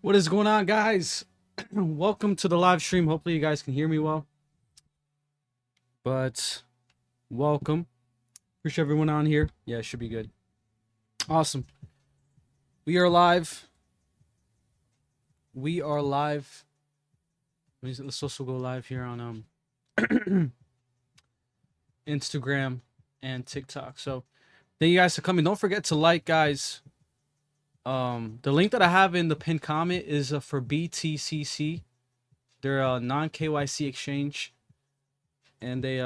What is going on, guys? Welcome to the live stream. Hopefully, you guys can hear me well. But welcome. Appreciate everyone on here. Yeah, it should be good. Awesome. We are live. We are live. Let's also go live here on Instagram and TikTok. So thank you guys for coming. Don't forget to like, guys. The link that I have in the pinned comment is for BTCC. They're a non-KYC exchange, and they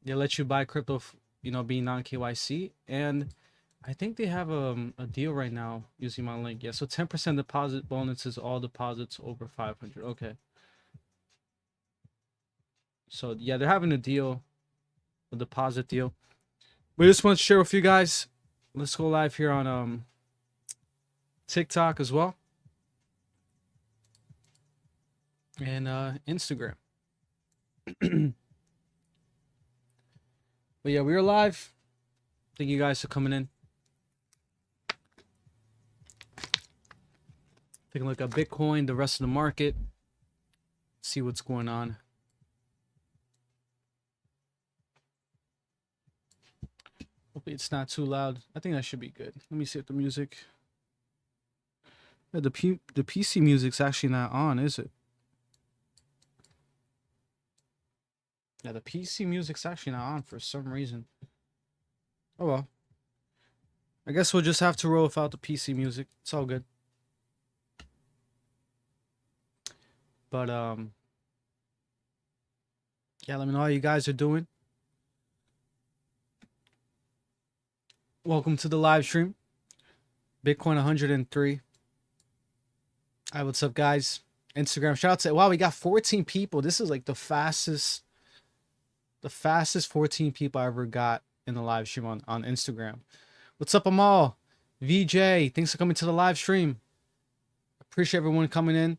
let you buy crypto, being non-KYC. And I think they have a deal right now using my link. Yeah, so 10% deposit bonuses, all deposits over 500. Okay. So yeah, they're having a deal, a deposit deal. We just want to share with you guys. Let's go live here on TikTok as well, and Instagram. But yeah, we are live. Thank you guys for coming in. Taking a look at Bitcoin, the rest of the market. See what's going on. Hopefully it's not too loud. I think that should be good. Let me see if the music. Yeah, the PC music's actually not on, is it? Yeah, the PC music's actually not on for some reason. Oh well. I guess we'll just have to roll without the PC music. It's all good. But yeah, let me know how you guys are doing. Welcome to the live stream. Bitcoin 103. All right, what's up, guys? Instagram, shout out to, wow, we got 14 people. This is like the fastest 14 people I ever got in the live stream on Instagram. What's up, Amal? VJ, thanks for coming to the live stream. Appreciate everyone coming in.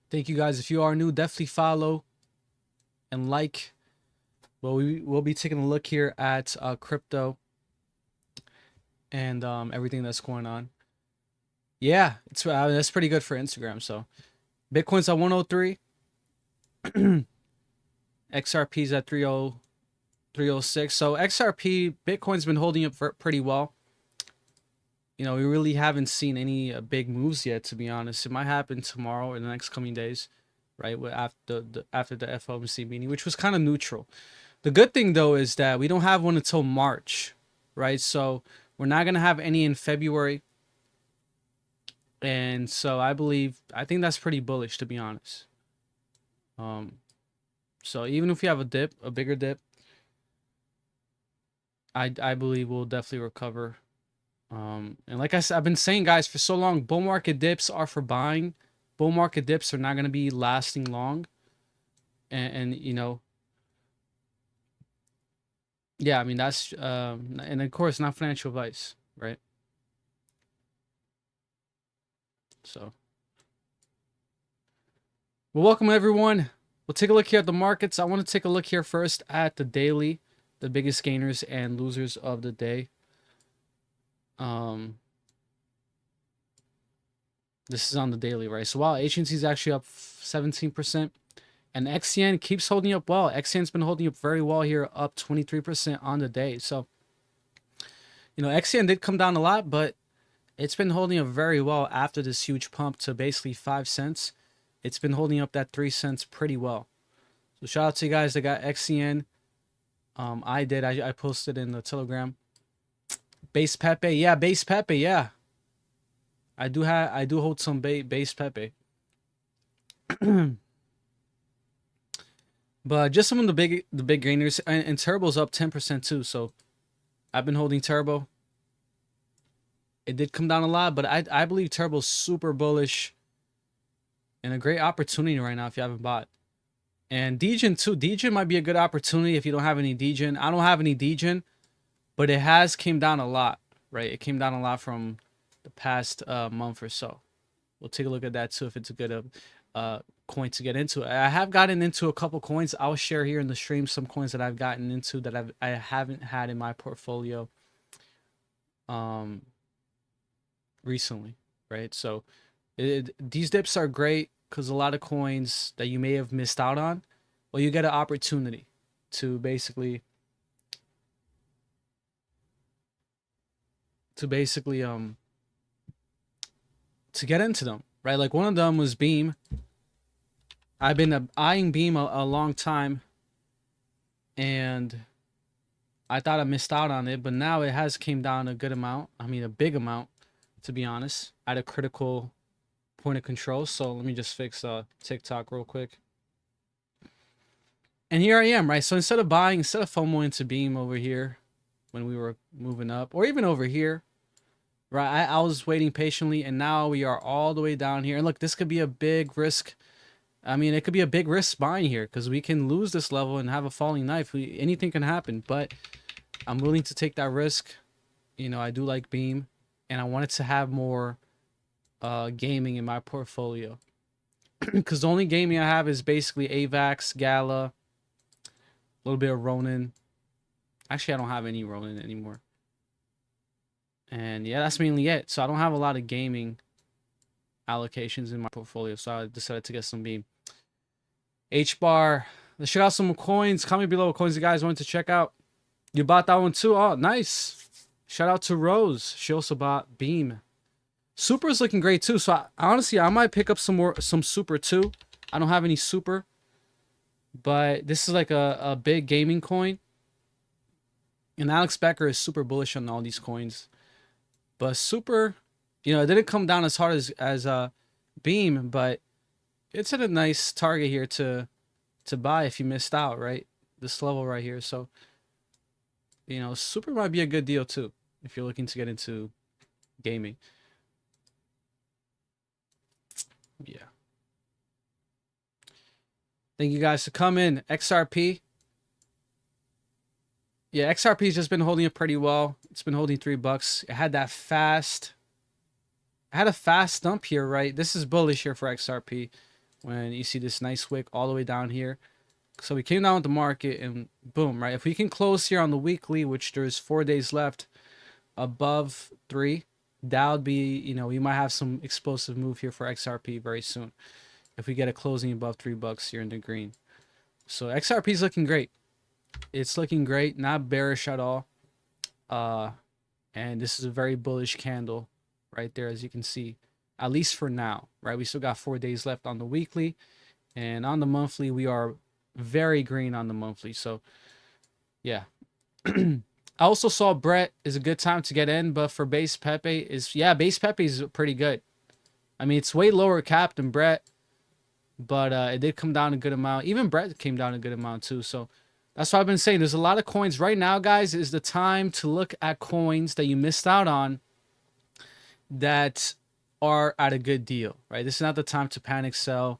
Thank you, guys. If you are new, definitely follow and like. Well, we will be taking a look here at crypto and everything that's going on. Yeah, it's that's pretty good for Instagram. So Bitcoin's at 103. XRP's at 306. So XRP, Bitcoin's been holding up pretty well. We really haven't seen any big moves yet, to be honest. It might happen tomorrow or the next coming days, right? After the FOMC meeting, which was kind of neutral. The good thing, though, is that we don't have one until March, right? So we're not going to have any in February. And so I think that's pretty bullish, to be honest. So even if we have a bigger dip, I believe we'll definitely recover. And like I said, I've been saying, guys, for so long, bull market dips are for buying. Bull market dips are not going to be lasting long. And yeah, I mean, that's, and of course, not financial advice, right? So, well, welcome everyone. We'll take a look here at the markets. I want to take a look here first at the daily, the biggest gainers and losers of the day. This is on the daily, right? So while agency is actually up 17%, and XCN keeps holding up well. XCN's been holding up very well here, up 23% on the day. So, XCN did come down a lot, but it's been holding up very well after this huge pump to basically 5 cents. It's been holding up that 3 cents pretty well. So shout out to you guys that got XCN. I posted in the Telegram. Base Pepe, yeah, Base Pepe, yeah. I do hold some Base Pepe. But just some of the big gainers, and Turbo's up 10% too. So I've been holding Turbo. It did come down a lot, but I believe Turbo's super bullish and a great opportunity right now if you haven't bought. And Degen too. Degen might be a good opportunity if you don't have any Degen. I don't have any Degen, but it has came down a lot, right? It came down a lot from the past month or so. We'll take a look at that too if it's a good coin to get into. I have gotten into a couple coins. I'll share here in the stream some coins that I've gotten into that I haven't had in my portfolio. recently, right? So these dips are great because a lot of coins that you may have missed out on, well, you get an opportunity to basically to get into them, right? Like one of them was Beam. I've been eyeing Beam a long time, and I thought I missed out on it, but now it has came down a good amount. I mean, a big amount, to be honest, at a critical point of control. So let me just fix TikTok real quick. And here I am, right? So instead of FOMO into Beam over here when we were moving up, or even over here, right? I was waiting patiently, and now we are all the way down here. And look, this could be a big risk. I mean, it could be a big risk buying here because we can lose this level and have a falling knife. Anything can happen, but I'm willing to take that risk. You know, I do like Beam, and I wanted to have more gaming in my portfolio because the only gaming I have is basically AVAX, Gala, a little bit of Ronin. Actually, I don't have any Ronin anymore. And yeah, that's mainly it. So I don't have a lot of gaming allocations in my portfolio, so I decided to get some Beam. H-bar. Let's check out some coins. Comment below what coins you guys wanted to check out. You bought that one too? Oh, nice. Shout out to Rose. She also bought Beam. Super is looking great too. So honestly, I might pick up some Super too. I don't have any Super, but this is like a big gaming coin. And Alex Becker is super bullish on all these coins. But Super, you know, it didn't come down as hard as Beam, but it's at a nice target here to buy if you missed out, right? This level right here. So, you know, Super might be a good deal too if you're looking to get into gaming. Yeah. Thank you guys for coming. XRP. Yeah, XRP's just been holding it pretty well. It's been holding $3. It had that fast. I had a fast dump here, right? This is bullish here for XRP when you see this nice wick all the way down here. So we came down with the market and boom, right? If we can close here on the weekly, which there's 4 days left, above 3, that would be, you know, we might have some explosive move here for XRP very soon if we get a closing above $3 here in the green. So XRP is looking great. It's looking great, not bearish at all. And this is a very bullish candle right there, as you can see, at least for now, right? We still got 4 days left on the weekly, and on the monthly we are very green on the monthly. So yeah. I also saw Brett is a good time to get in, but for base Pepe is, yeah, base Pepe is pretty good. I mean, it's way lower cap than Brett, but it did come down a good amount. Even Brett came down a good amount too. So that's what I've been saying. There's a lot of coins right now, guys. Is the time to look at coins that you missed out on that are at a good deal, right? This is not the time to panic sell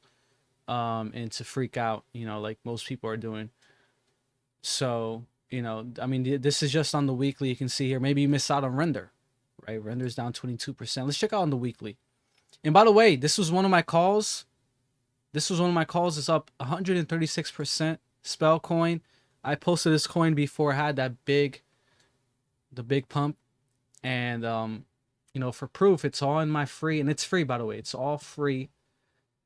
and to freak out, you know, like most people are doing. So, you know, I mean, this is just on the weekly. You can see here, maybe you missed out on Render, right? Render's down 22%. Let's check out on the weekly. And by the way, this was one of my calls. It's up 136%. Spell coin. I posted this coin before it had that the big pump. And, you know, for proof, it's all in my free, and it's free, by the way. It's all free.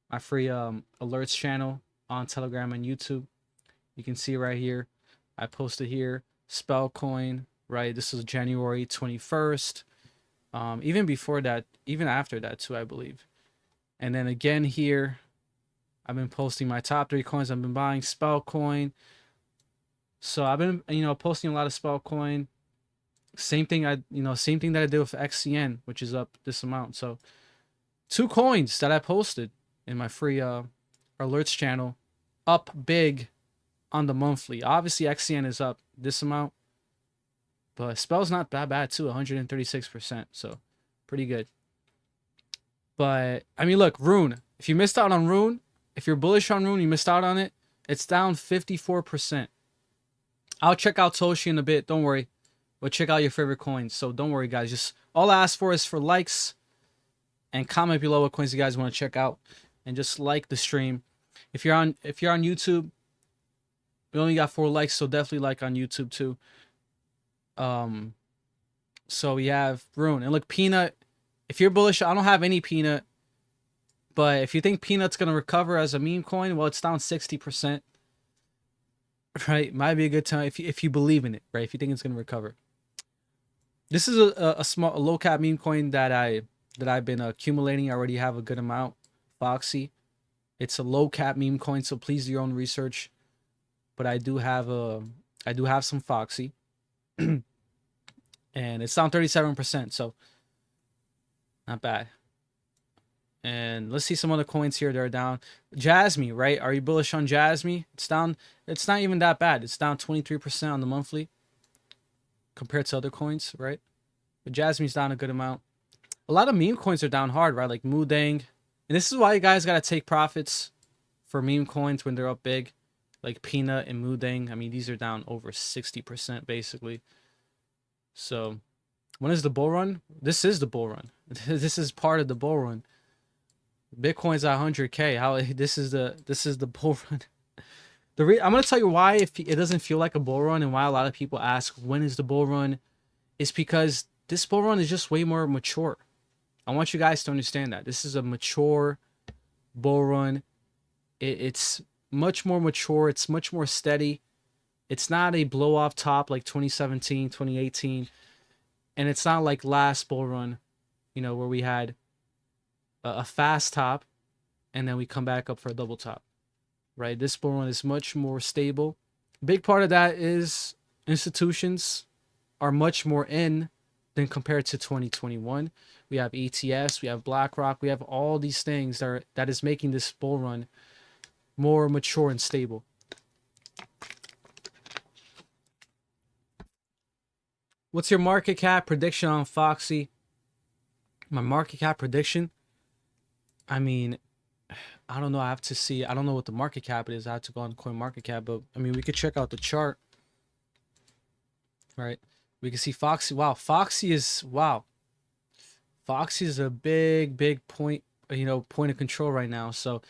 My free alerts channel on Telegram and YouTube. You can see right here. I posted here, Spell coin, right? This is January 21st. Even before that, even after that too, I believe. And then again here, I've been posting my top 3 coins I've been buying. Spell coin. So I've been, you know, posting a lot of Spell coin. Same thing that I did with XCN, which is up this amount. So 2 coins that I posted in my free alerts channel, up big on the monthly. Obviously XCN is up this amount, but Spell's not that bad too, 136%. So pretty good. But I mean, look, Rune. If you missed out on Rune, if you're bullish on Rune, you missed out on it. It's down 54%. I'll check out Toshi in a bit. Don't worry. But check out your favorite coins. So don't worry, guys. Just all I ask for is for likes and comment below what coins you guys want to check out, and just like the stream. If you're on YouTube, we only got 4 likes, so definitely like on YouTube too. So we have Rune, and look, Peanut. If you're bullish, I don't have any peanut, but if you think peanut's gonna recover as a meme coin, well, it's down 60%. Right, might be a good time if you believe in it, right? If you think it's gonna recover. This is a low cap meme coin that I've been accumulating. I already have a good amount. Foxy, it's a low cap meme coin, so please do your own research. But I do have some Foxy, and it's down 37%, so not bad. And let's see some other coins here that are down. Jasmy, right? Are you bullish on Jasmy? It's down. It's not even that bad. It's down 23% on the monthly compared to other coins, right? But Jasmy's down a good amount. A lot of meme coins are down hard, right? Like Moodang. And this is why you guys got to take profits for meme coins when they're up big. Like Peanut and Moodang. I mean, these are down over 60% basically. So when is the bull run? This is the bull run. This is part of the bull run. Bitcoin's at 100K. How this is the bull run. I'm gonna tell you why if it doesn't feel like a bull run and why a lot of people ask when is the bull run, is because this bull run is just way more mature. I want you guys to understand that this is a mature bull run. It's much more mature. It's much more steady. It's not a blow off top like 2017, 2018, and it's not like last bull run, you know, where we had a fast top and then we come back up for a double top, right? This bull run is much more stable. Big part of that is institutions are much more in than compared to 2021. We have ETFs, we have BlackRock, we have all these things that is making this bull run more mature and stable. What's your market cap prediction on Foxy? My market cap prediction? I mean, I don't know. I have to see. I don't know what the market cap is. I have to go on CoinMarketCap, but I mean, we could check out the chart, right? We can see Foxy. Wow, Foxy is Foxy is a big point, point of control right now. So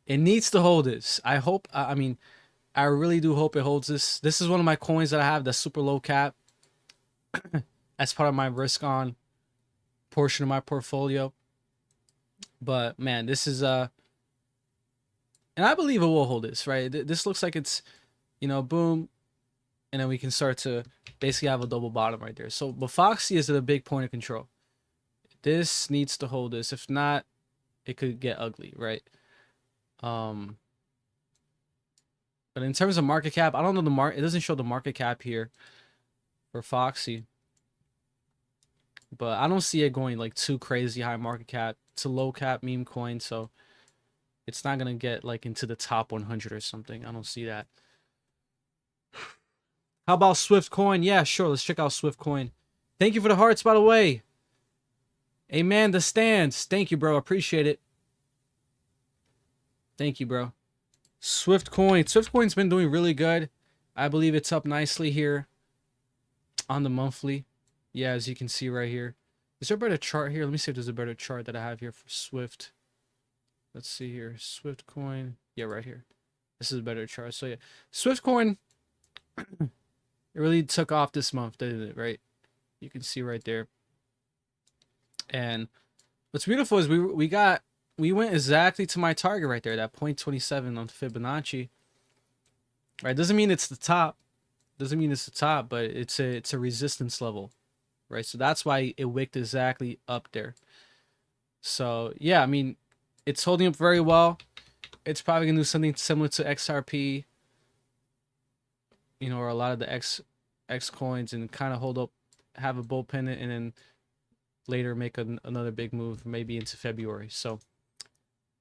it needs to hold this. I hope. I mean, I really do hope it holds this. This is one of my coins that I have that's super low cap. As part of my risk on portion of my portfolio. But man, this is and I believe it will hold this, right? This looks like it's, boom, and then we can start to basically have a double bottom right there. So, but Foxy is at a big point of control. This needs to hold this. If not, it could get ugly, right? But in terms of market cap, I don't know the market. It doesn't show the market cap here for Foxy. But I don't see it going like too crazy high market cap. It's a low cap meme coin, so it's not gonna get like into the top 100 or something. I don't see that. How about Swift Coin? Yeah, sure. Let's check out Swift Coin. Thank you for the hearts, by the way. Amen. The stands. Thank you, bro. Appreciate it. Thank you, bro. Swift Coin. Swift Coin's been doing really good. I believe it's up nicely here on the monthly. Yeah, as you can see right here. Is there a better chart here? Let me see if there's a better chart that I have here for Swift. Let's see here. Swift Coin. Yeah, right here. This is a better chart. So yeah, Swift Coin, it really took off this month, didn't it? Right? You can see right there. And what's beautiful is we went exactly to my target right there, that 0.27 on Fibonacci. Right? Doesn't mean it's the top. Doesn't mean it's the top, but it's a resistance level. Right? So that's why it wicked exactly up there. So yeah, I mean, it's holding up very well. It's probably gonna do something similar to XRP, or a lot of the X coins, and kind of hold up, have a bull pennant, and then later make another big move, maybe into February. So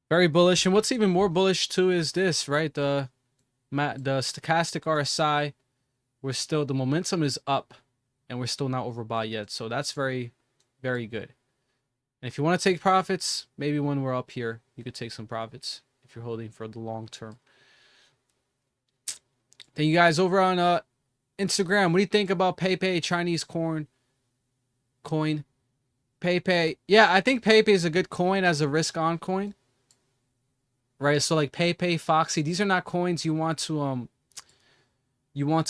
very bullish. And what's even more bullish too is this, right? The stochastic RSI, the momentum is up, and we're still not overbought yet. So that's very, very good. And if you want to take profits, maybe when we're up here, you could take some profits if you're holding for the long term. Thank you guys over on Instagram. What do you think about PayPay Chinese coin? PayPay. Yeah, I think PayPay is a good coin as a risk on coin. Right? So like PayPay, Foxy, these are not coins you want to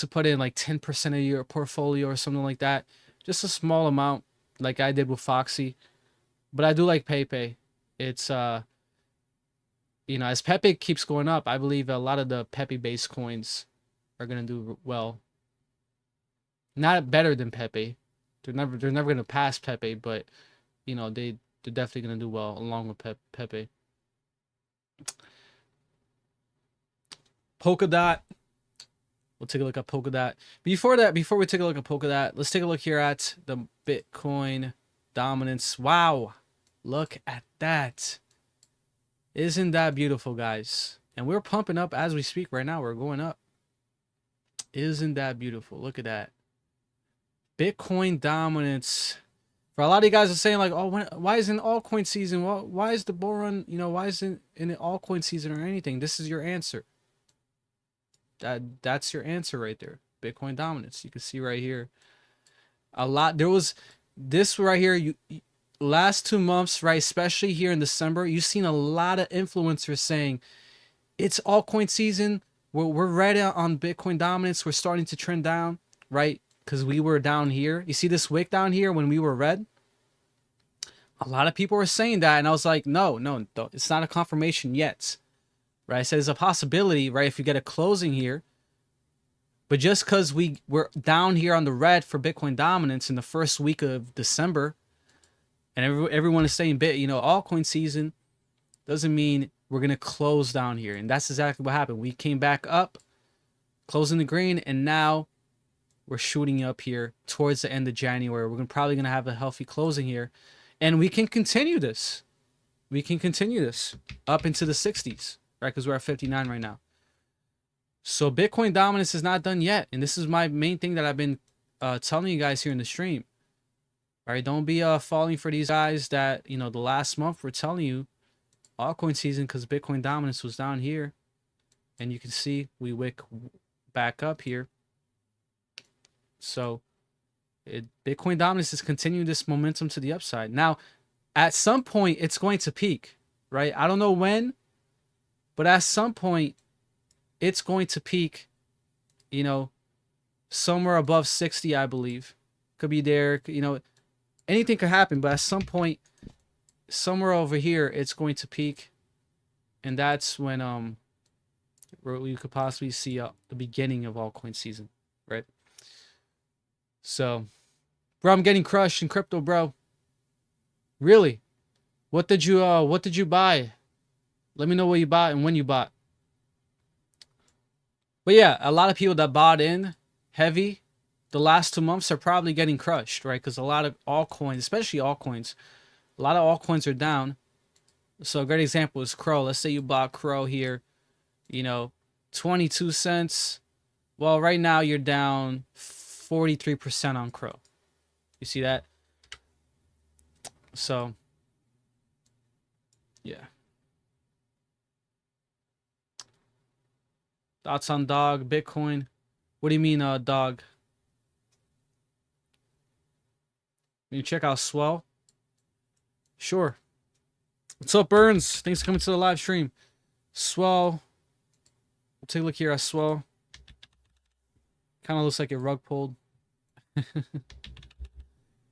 put in like 10% of your portfolio or something like that. Just a small amount like I did with Foxy. But I do like Pepe. It's you know, as Pepe keeps going up, I believe a lot of the Pepe based coins are gonna do well. Not better than Pepe. They're never gonna pass Pepe, but you know, they're definitely gonna do well along with Pepe. Polkadot. We'll take a look at Polkadot. Before that, before we take a look at Polkadot, let's take a look here at the Bitcoin dominance. Wow. Look at that. Isn't that beautiful, guys? And we're pumping up as we speak right now. We're going up. Isn't that beautiful? Look at that. Bitcoin dominance. For a lot of you guys are saying like, oh, why isn't altcoin season? Why is the bull run, you know, why isn't in the altcoin season or anything? This is your answer. That's your answer right there. Bitcoin dominance. You can see right here. A lot. There was this right here. You last 2 months, right? Especially here in December, you've seen a lot of influencers saying it's altcoin season. We're right on Bitcoin dominance. We're starting to trend down, right? Because we were down here. You see this wick down here when we were red? A lot of people were saying that, and I was like, no, it's not a confirmation yet, right? I said it's a possibility, right? If you get a closing here, but just because we're down here on the red for Bitcoin dominance in the first week of December, and everyone is saying altcoin season, doesn't mean we're gonna close down here, and that's exactly what happened. We came back up, closing the green, and now we're shooting up here towards the end of January. We're probably gonna have a healthy closing here, and we can continue this. We can continue this up into the 60s, right? Because we're at 59 right now. So Bitcoin dominance is not done yet, and this is my main thing that I've been telling you guys here in the stream. All right, don't be falling for these guys that, you know, the last month we're telling you altcoin season because Bitcoin dominance was down here, and you can see we wick back up here. So Bitcoin dominance is continuing this momentum to the upside. Now, at some point, it's going to peak, right? I don't know when, but at some point, it's going to peak, you know, somewhere above 60, I believe. Could be there, you know, anything could happen, but at some point, somewhere over here, it's going to peak. And that's when we could possibly see the beginning of altcoin season, right? So, bro, I'm getting crushed in crypto, bro. Really? What did you buy? Let me know what you bought and when you bought. But yeah, a lot of people that bought in heavy the last 2 months are probably getting crushed, right? Because a lot of altcoins, especially altcoins, a lot of altcoins are down. So a great example is Crow. Let's say you bought Crow here, you know, 22 cents. Well, right now you're down 43% on Crow. You see that? So, yeah. Thoughts on Dog, Bitcoin? What do you mean, Dog? You check out Swell? Sure. What's up, Burns? Thanks for coming to the live stream. Swell. We'll take a look here at Swell. Kind of looks like a rug pulled.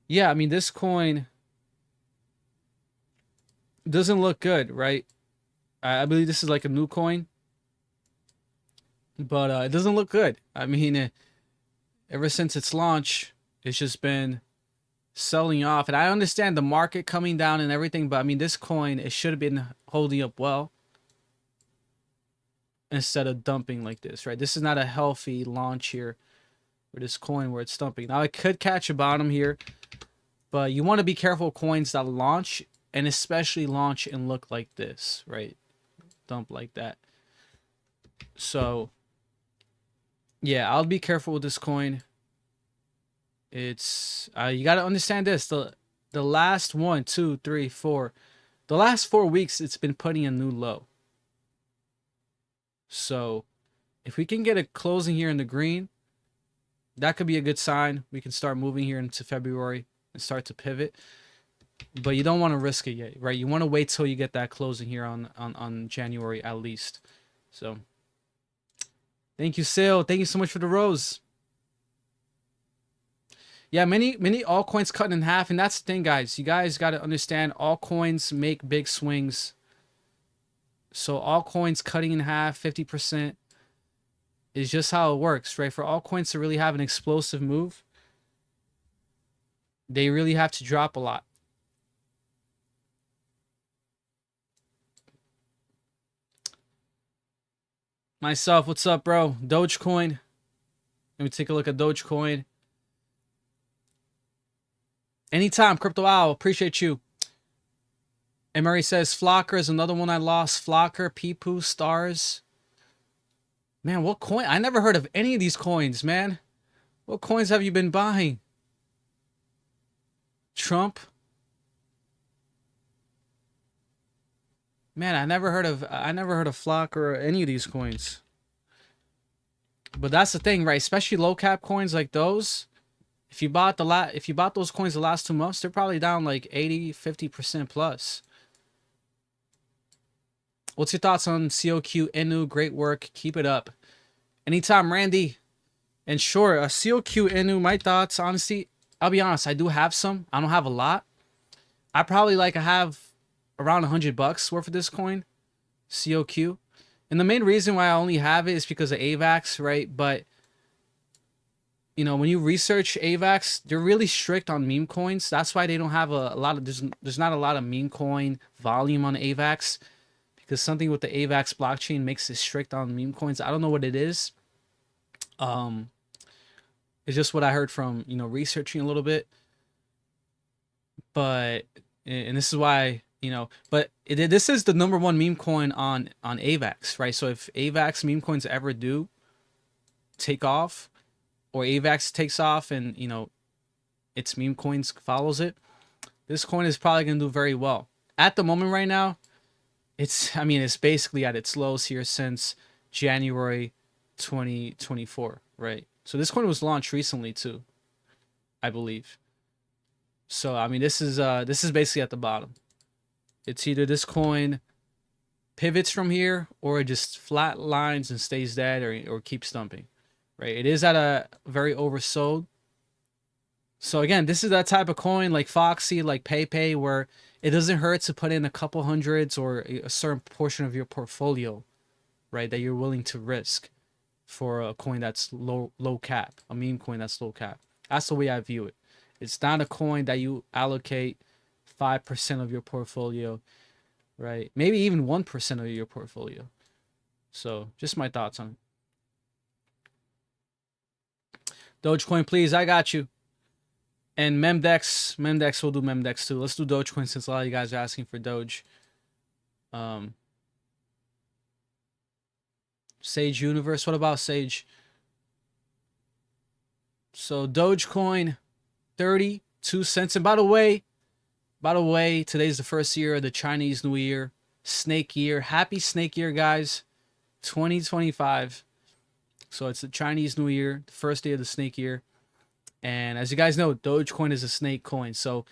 Yeah, I mean, this coin doesn't look good, right? I believe this is like a new coin. But it doesn't look good. I mean, ever since its launch, it's just been selling off. And I understand the market coming down and everything, but I mean, this coin, it should have been holding up well instead of dumping like this, right? This is not a healthy launch here for this coin where it's dumping. Now, it could catch a bottom here, but you want to be careful with coins that launch, and especially launch and look like this, right? Dump like that. So, yeah, I'll be careful with this coin. It's you got to understand this. The last 1, 2, 3, 4, the last 4 weeks, it's been putting a new low. So if we can get a closing here in the green, that could be a good sign. We can start moving here into February and start to pivot. But you don't want to risk it yet, right? You want to wait till you get that closing here on January at least. So thank you, Sale. Thank you so much for the rose. Yeah, many altcoins cut in half, and that's the thing, guys. You guys got to understand, altcoins make big swings. So altcoins cutting in half, 50%, is just how it works, right? For altcoins to really have an explosive move, they really have to drop a lot. Myself, what's up, bro? Dogecoin. Let me take a look at Dogecoin. Anytime, Crypto Owl. Appreciate you. And Murray says, Flocker is another one I lost. Flocker, Peepoo, Stars. Man, what coin? I never heard of any of these coins, man. What coins have you been buying? Trump. Man, I never heard of Flocker or any of these coins. But that's the thing, right? Especially low cap coins like those. If you bought those coins the last 2 months, they're probably down like 80, 50% plus. What's your thoughts on COQ Inu? Great work. Keep it up. Anytime, Randy. And sure, COQ Inu, my thoughts, honestly, I'll be honest, I do have some. I don't have a lot. I probably have around $100 worth of this coin, COQ. And the main reason why I only have it is because of AVAX, right? But you know, when you research AVAX, they're really strict on meme coins. That's why they don't have a lot of, there's not a lot of meme coin volume on AVAX, because something with the AVAX blockchain makes it strict on meme coins. I don't know what it is. It's just what I heard from, you know, researching a little bit. But, and this is why, you know, but this is the #1 meme coin on AVAX, right? So if AVAX meme coins ever do take off, or AVAX takes off and, you know, its meme coins follows it, this coin is probably going to do very well. At the moment right now, it's basically at its lows here since January 2024, right? So this coin was launched recently too, I believe. So, I mean, this is basically at the bottom. It's either this coin pivots from here or it just flat lines and stays dead, or keeps dumping, right? It is at a very oversold. So again, this is that type of coin like Foxy, like PayPay, where it doesn't hurt to put in a couple hundreds or a certain portion of your portfolio, right, that you're willing to risk for a coin that's low cap, a meme coin that's low cap. That's the way I view it. It's not a coin that you allocate 5% of your portfolio, right? Maybe even 1% of your portfolio. So just my thoughts on it. Dogecoin, please. I got you. And Memdex, we'll do Memdex too. Let's do Dogecoin since a lot of you guys are asking for Doge. Sage Universe. What about Sage? So Dogecoin, 32 cents. And by the way, today's the first year of the Chinese New Year, Snake Year. Happy Snake Year, guys. 2025. So it's the Chinese New Year, the first day of the Snake Year. And as you guys know, Dogecoin is a snake coin. So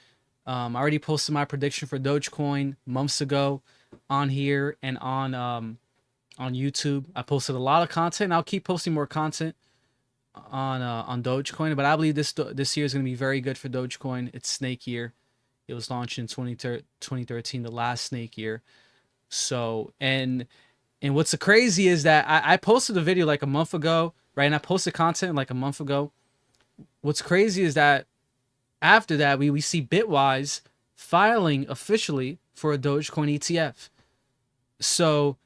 I already posted my prediction for Dogecoin months ago on here and on YouTube. I posted a lot of content. I'll keep posting more content on Dogecoin, but I believe this year is going to be very good for Dogecoin. It's Snake Year. It was launched in 2013, the last Snake Year. So and what's so crazy is that I posted a video like a month ago, right? And I posted content like a month ago. What's crazy is that after that we see Bitwise filing officially for a Dogecoin ETF. So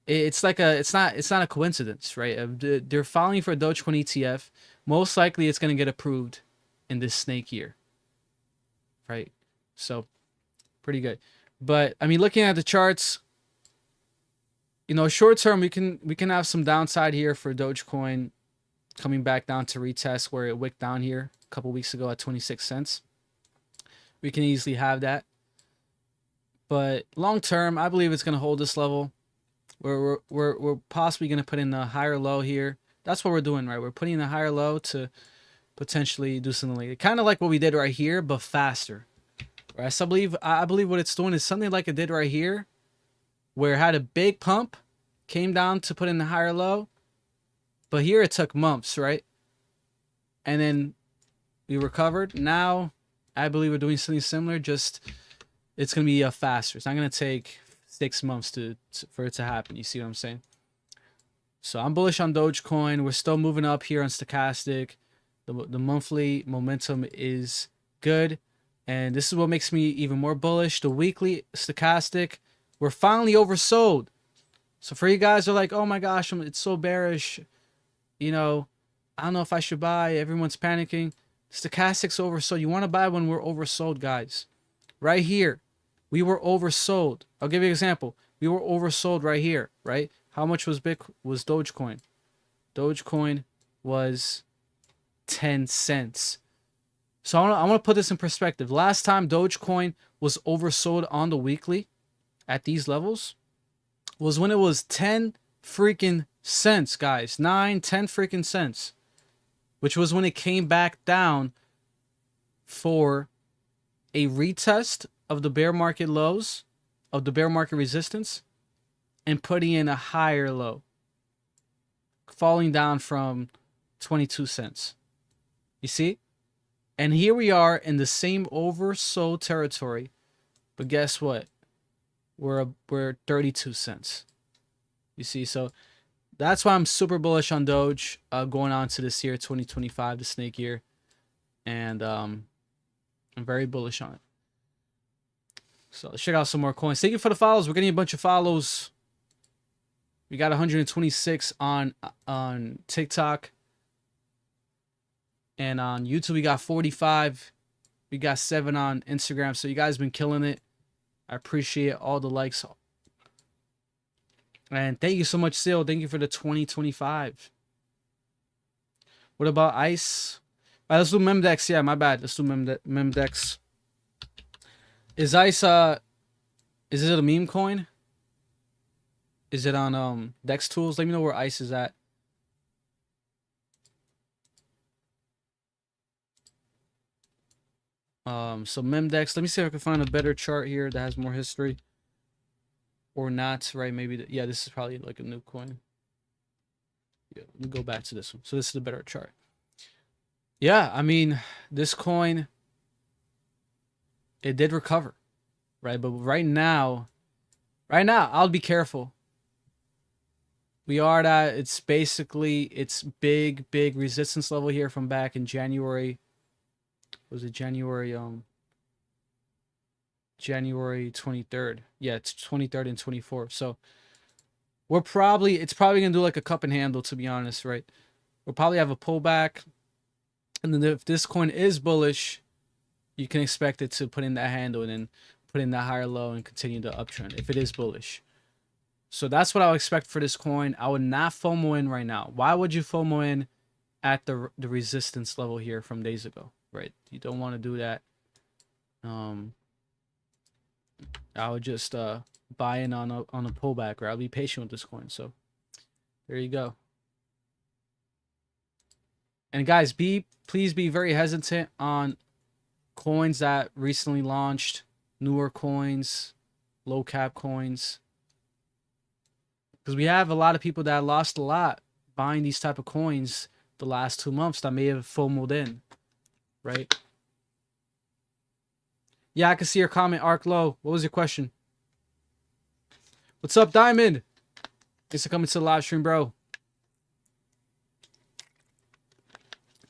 it's like it's not a coincidence, right? They're filing for a Dogecoin ETF. Most likely it's going to get approved in this Snake Year, right? So pretty good. But I mean, looking at the charts, you know, short term we can have some downside here for Dogecoin coming back down to retest where it wicked down here a couple weeks ago at 26 cents. We can easily have that. But long term, I believe it's going to hold this level. We're possibly going to put in a higher low here. That's what we're doing, right? We're putting in a higher low to potentially do something like it. Kind of like what we did right here, but faster. Right? So I believe what it's doing is something like it did right here, where it had a big pump, came down to put in a higher low, but here it took months, right? And then We recovered. Now, I believe we're doing something similar. Just it's gonna be faster. It's not gonna take 6 months for it to happen. You see what I'm saying? So I'm bullish on Dogecoin. We're still moving up here on stochastic. The monthly momentum is good, and this is what makes me even more bullish. The weekly stochastic, we're finally oversold. So for you guys who are like, oh my gosh, it's so bearish, you know, I don't know if I should buy, everyone's panicking. Stochastic's oversold. You want to buy when we're oversold, guys. Right here, we were oversold. I'll give you an example. We were oversold right here, right? How much was Dogecoin? Dogecoin was 10 cents. So I want to put this in perspective. Last time Dogecoin was oversold on the weekly at these levels was when it was 10 freaking cents, guys. 9, 10 freaking cents. Which was when it came back down for a retest of the bear market lows, of the bear market resistance, and putting in a higher low, falling down from 22 cents. You see? And here we are in the same oversold territory, but guess what? We're 32 cents. You see? So that's why I'm super bullish on Doge going on to this year, 2025, the snake year. And I'm very bullish on it. So let's check out some more coins. Thank you for the follows. We're getting a bunch of follows. We got 126 on TikTok. And on YouTube, we got 45. We got 7 on Instagram. So you guys been killing it. I appreciate all the likes. And thank you so much, Seal. Thank you for the 2025. What about ICE? All right, let's do Memdex. Yeah, my bad. Let's do Memdex. Is ICE is it a meme coin? Is it on Dex Tools? Let me know where ICE is at. So Memdex. Let me see if I can find a better chart here that has more history. Or not, right? Maybe yeah, this is probably like a new coin. Yeah, let me go back to this one. So this is a better chart. Yeah, I mean, this coin, it did recover, right? But right now, I'll be careful. We are at it's basically its big resistance level here from back in January. Was it January 23rd? Yeah, it's 23rd and 24th. So it's probably gonna do like a cup and handle, to be honest, right? We'll probably have a pullback, and then if this coin is bullish, you can expect it to put in that handle and then put in that higher low and continue the uptrend if it is bullish. So that's what I would expect for this coin. I would not FOMO in right now. Why would you FOMO in at the resistance level here from days ago, right? You don't want to do that. I would just buy in on a pullback, or I'll be patient with this coin. So there you go. And guys, please be very hesitant on coins that recently launched, newer coins, low cap coins, because we have a lot of people that lost a lot buying these type of coins the last 2 months that may have FOMO'd in, right? Yeah, I can see your comment, Arc Low. What was your question? What's up, Diamond? Thanks for coming to the live stream, bro.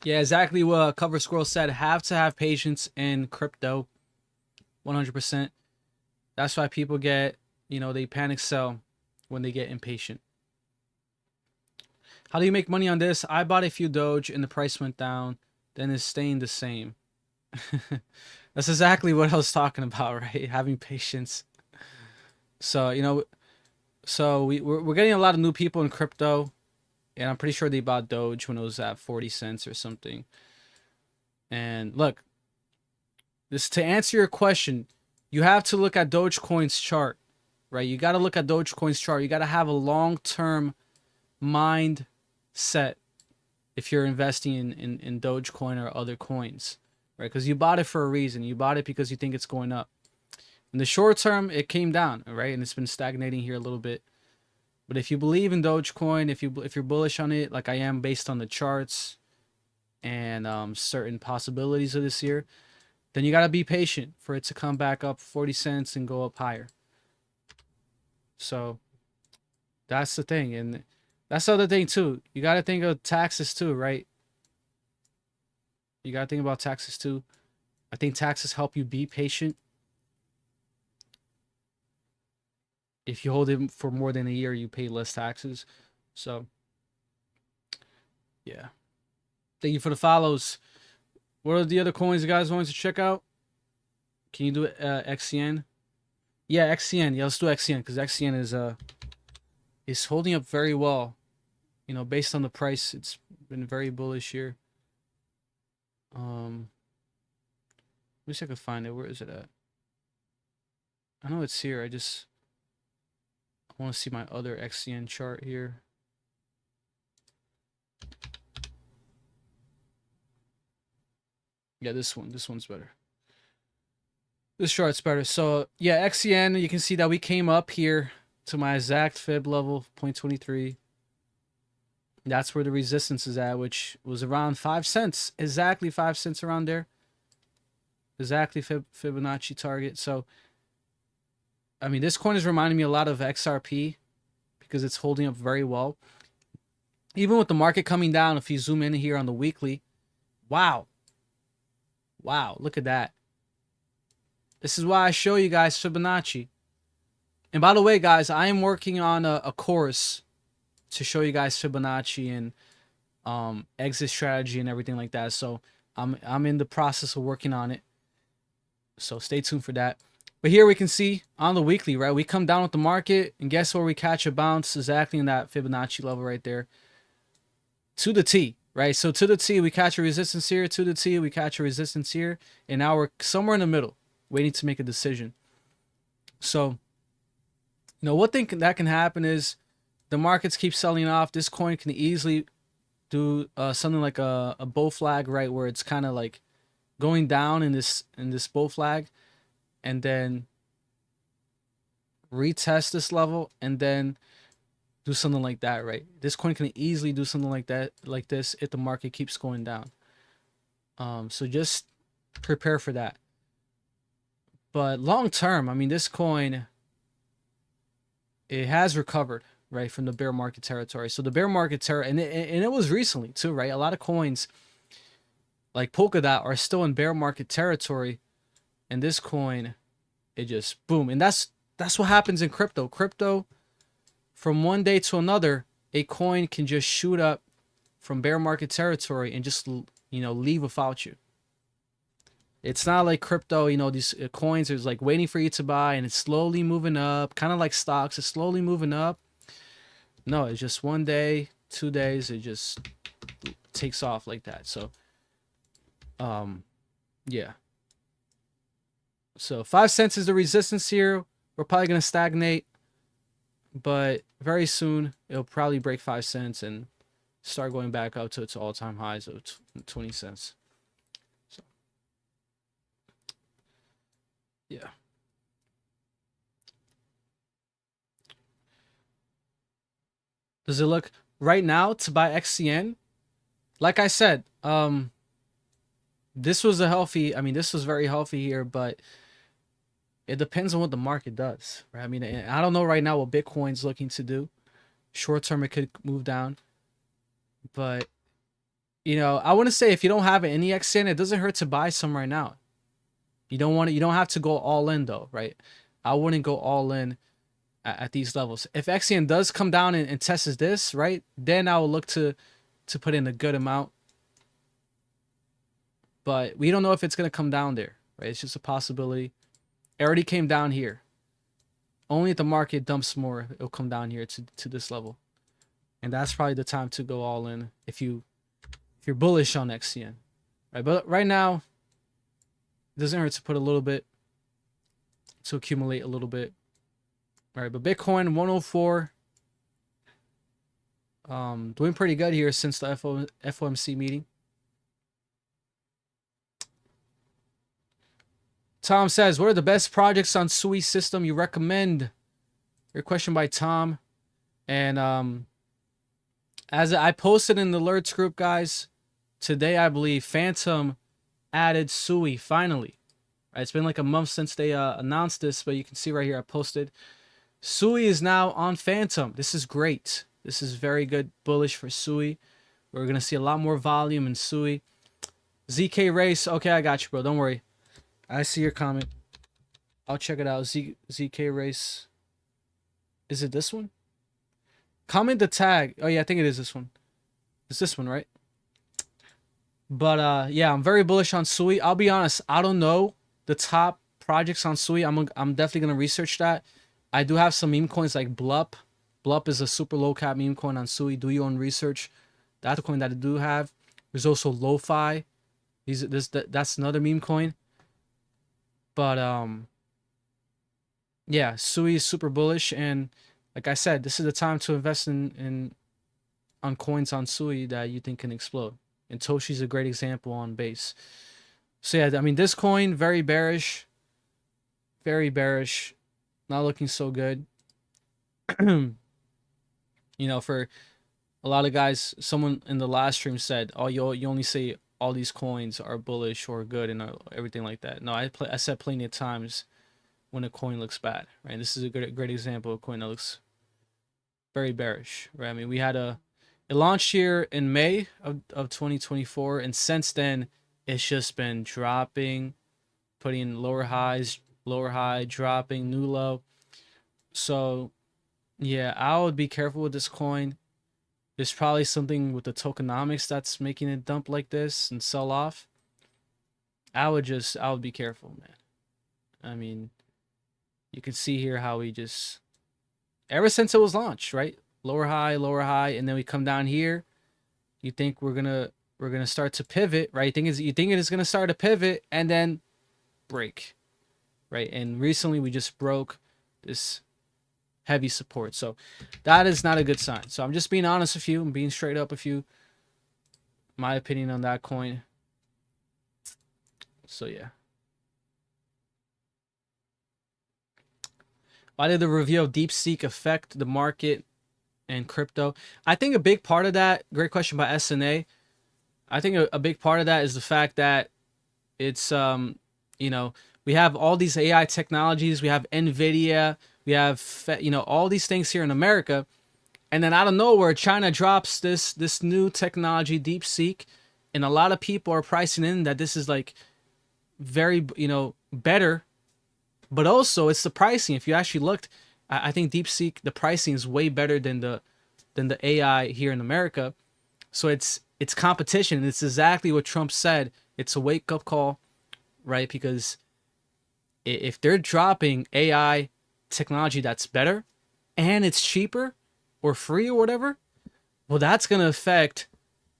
Yeah, exactly what Cover Squirrel said. Have to have patience in crypto. 100%. That's why people get, they panic sell when they get impatient. How do you make money on this? I bought a few Doge and the price went down. Then it's staying the same. That's exactly what I was talking about, right? Having patience. So, we're getting a lot of new people in crypto. And I'm pretty sure they bought Doge when it was at 40 cents or something. And look, to answer your question, you have to look at Dogecoin's chart, right? You got to look at Dogecoin's chart. You got to have a long-term mindset if you're investing in Dogecoin or other coins, right? Because you bought it for a reason. You bought it because you think it's going up. In the short term, it came down, right? And it's been stagnating here a little bit. But if you believe in Dogecoin, if you're bullish on it, like I am based on the charts, and certain possibilities of this year, then you got to be patient for it to come back up 40 cents and go up higher. So that's the thing. And that's the other thing too. You got to think of taxes too, right? You got to think about taxes too. I think taxes help you be patient. If you hold it for more than a year, you pay less taxes. So, yeah. Thank you for the follows. What are the other coins you guys want to check out? Can you do XCN? Yeah, XCN. Yeah, let's do XCN because XCN is holding up very well. You know, based on the price, it's been very bullish here. Wish I could find it. Where is it at? I know it's here. I want to see my other XCN chart here. Yeah, this one's better. This chart's better. So yeah, XCN, you can see that we came up here to my exact fib level, 0.23. That's where the resistance is at, which was around 5 cents. Exactly 5 cents around there. Exactly Fibonacci target. So, I mean, this coin is reminding me a lot of XRP because it's holding up very well. Even with the market coming down, if you zoom in here on the weekly, wow. Wow, look at that. This is why I show you guys Fibonacci. And by the way, guys, I am working on a course to show you guys Fibonacci and exit strategy and everything like that. So I'm in the process of working on it. So stay tuned for that. But here we can see on the weekly, right? We come down with the market, and guess where we catch a bounce exactly in that Fibonacci level right there. To the T, right? So to the T, we catch a resistance here. To the T, we catch a resistance here. And now we're somewhere in the middle, waiting to make a decision. So, you know, what thing that can happen is the markets keep selling off. This coin can easily do something like a bull flag, right? Where it's kind of like going down in this bull flag, and then retest this level, and then do something like that, right? This coin can easily do something like that, like this, if the market keeps going down. So just prepare for that. But long term, I mean, this coin, it has recovered, right, from the bear market territory. So the bear market territory, and it was recently too, right? A lot of coins like Polkadot are still in bear market territory, and this coin, it just boom. And that's what happens in crypto. Crypto, from one day to another, a coin can just shoot up from bear market territory and just, you know, leave without you. It's not like crypto, you know, these coins is like waiting for you to buy and it's slowly moving up, kind of like stocks. It's slowly moving up. No, it's just 1 day, 2 days, it just takes off like that. So, yeah. So 5 cents is the resistance here. We're probably going to stagnate, but very soon it'll probably break 5 cents and start going back up to its all-time highs of 20 cents. So, yeah. Does it look right now to buy XCN? Like I said, this was a healthy, I mean, this was very healthy here, but it depends on what the market does, right? I mean, I don't know right now what Bitcoin's looking to do. Short term, it could move down, but you know, I want to say if you don't have any XCN, it doesn't hurt to buy some right now. You don't have to go all in though, right? I wouldn't go all in at these levels. If XCN does come down and tests this, right, then I will look to put in a good amount. But we don't know if it's going to come down there, right? It's just a possibility. It already came down here. Only if the market dumps more, it'll come down here to this level. And that's probably the time to go all in if you're bullish on XCN. Right? But right now, it doesn't hurt to put a little bit, to accumulate a little bit. All right, but Bitcoin 104. Doing pretty good here since the FOMC meeting. Tom says, what are the best projects on Sui system you recommend? Your question by Tom. And as I posted in the alerts group, guys, today I believe Phantom added Sui finally. Right, it's been like a month since they announced this, but you can see right here I posted Sui is now on Phantom. This is great. This is very good, bullish for Sui. We're gonna see a lot more volume in Sui. ZK Race, okay, I got you, bro. Don't worry. I see your comment. I'll check it out. ZK Race. Is it this one? Comment the tag. Oh yeah, I think it is this one. It's this one, right? But yeah, I'm very bullish on Sui. I'll be honest, I don't know the top projects on Sui. I'm definitely gonna research that. I do have some meme coins like Blup. Blup is a super low cap meme coin on Sui. Do your own research. That's a coin that I do have. There's also Lo-Fi. That's another meme coin. But yeah, Sui is super bullish, and like I said, this is the time to invest on coins on Sui that you think can explode. And Toshi's a great example on base. So yeah, I mean this coin very bearish, not looking so good. You know, for a lot of guys, someone in the last stream said, "Oh, you only say all these coins are bullish or good and everything like that." No, I said plenty of times when a coin looks bad, right? This is a great example of a coin that looks very bearish, right? I mean, it launched here in May of 2024, and since then it's just been dropping, putting lower highs, lower high, dropping, new low. So yeah, I would be careful with this coin. There's probably something with the tokenomics that's making it dump like this and sell off. I would be careful, man. I mean, you can see here how we just, ever since it was launched, right? Lower high, and then we come down here. You think we're gonna start to pivot, right? You think it is gonna start to pivot and then break, right? And recently we just broke this heavy support, so that is not a good sign. So I'm just being honest with you. I'm being straight up with you. My opinion on that coin. So yeah. Why did the review of DeepSeek affect the market and crypto? I think a big part of that, great question by SNA. I think a big part of that is the fact that it's, you know, we have all these AI technologies. We have NVIDIA. We have, you know, all these things here in America. And then out of nowhere, China drops this new technology, DeepSeek. And a lot of people are pricing in that this is like very, you know, better. But also it's the pricing. If you actually looked, I think DeepSeek, the pricing is way better than the AI here in America. So it's competition. It's exactly what Trump said. It's a wake up call, right? Because if they're dropping AI technology that's better and it's cheaper or free or whatever, well, that's going to affect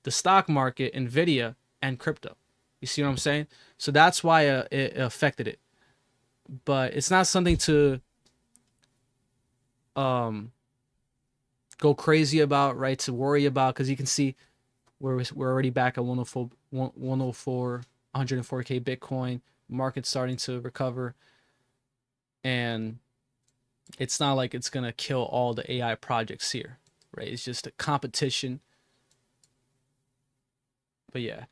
the stock market, NVIDIA, and crypto. You see what I'm saying? So that's why it affected it. But it's not something to go crazy about, right? To worry about, because you can see we're already back at 104K Bitcoin. Market's starting to recover, and it's not like it's gonna kill all the AI projects here, right? It's just a competition. But yeah,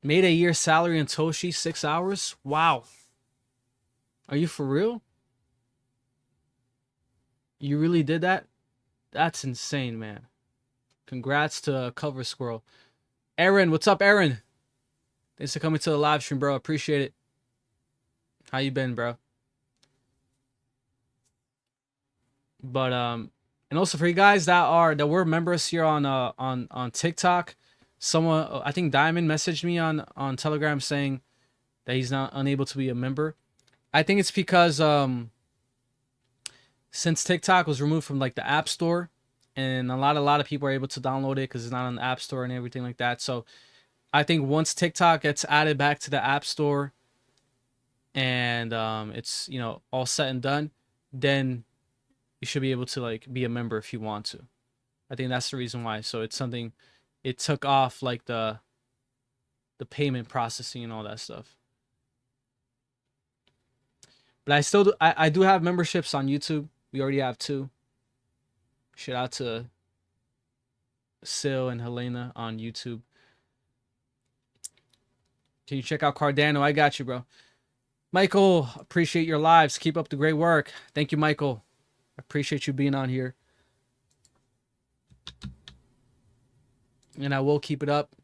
made a year salary in Toshi, 6 hours. Wow, are you for real? You really did that? That's insane, man. Congrats to Cover Squirrel. Aaron, what's up, Aaron? Thanks for coming to the live stream, bro. Appreciate it. How you been, bro? But and also for you guys that were members here on TikTok, someone, I think Diamond, messaged me on Telegram saying that he's not unable to be a member. I think it's because since TikTok was removed from like the App Store, and a lot of people are able to download it because it's not on the App Store and everything like that. So I think once TikTok gets added back to the App Store and it's, you know, all set and done, then you should be able to like be a member if you want to. I think that's the reason why. So it's something, it took off like the payment processing and all that stuff. But I still do, I do have memberships on YouTube. We already have 2. Shout out to Sil and Helena on YouTube. Can you check out Cardano? I got you, bro. Michael, appreciate your lives. Keep up the great work. Thank you, Michael. I appreciate you being on here. And I will keep it up.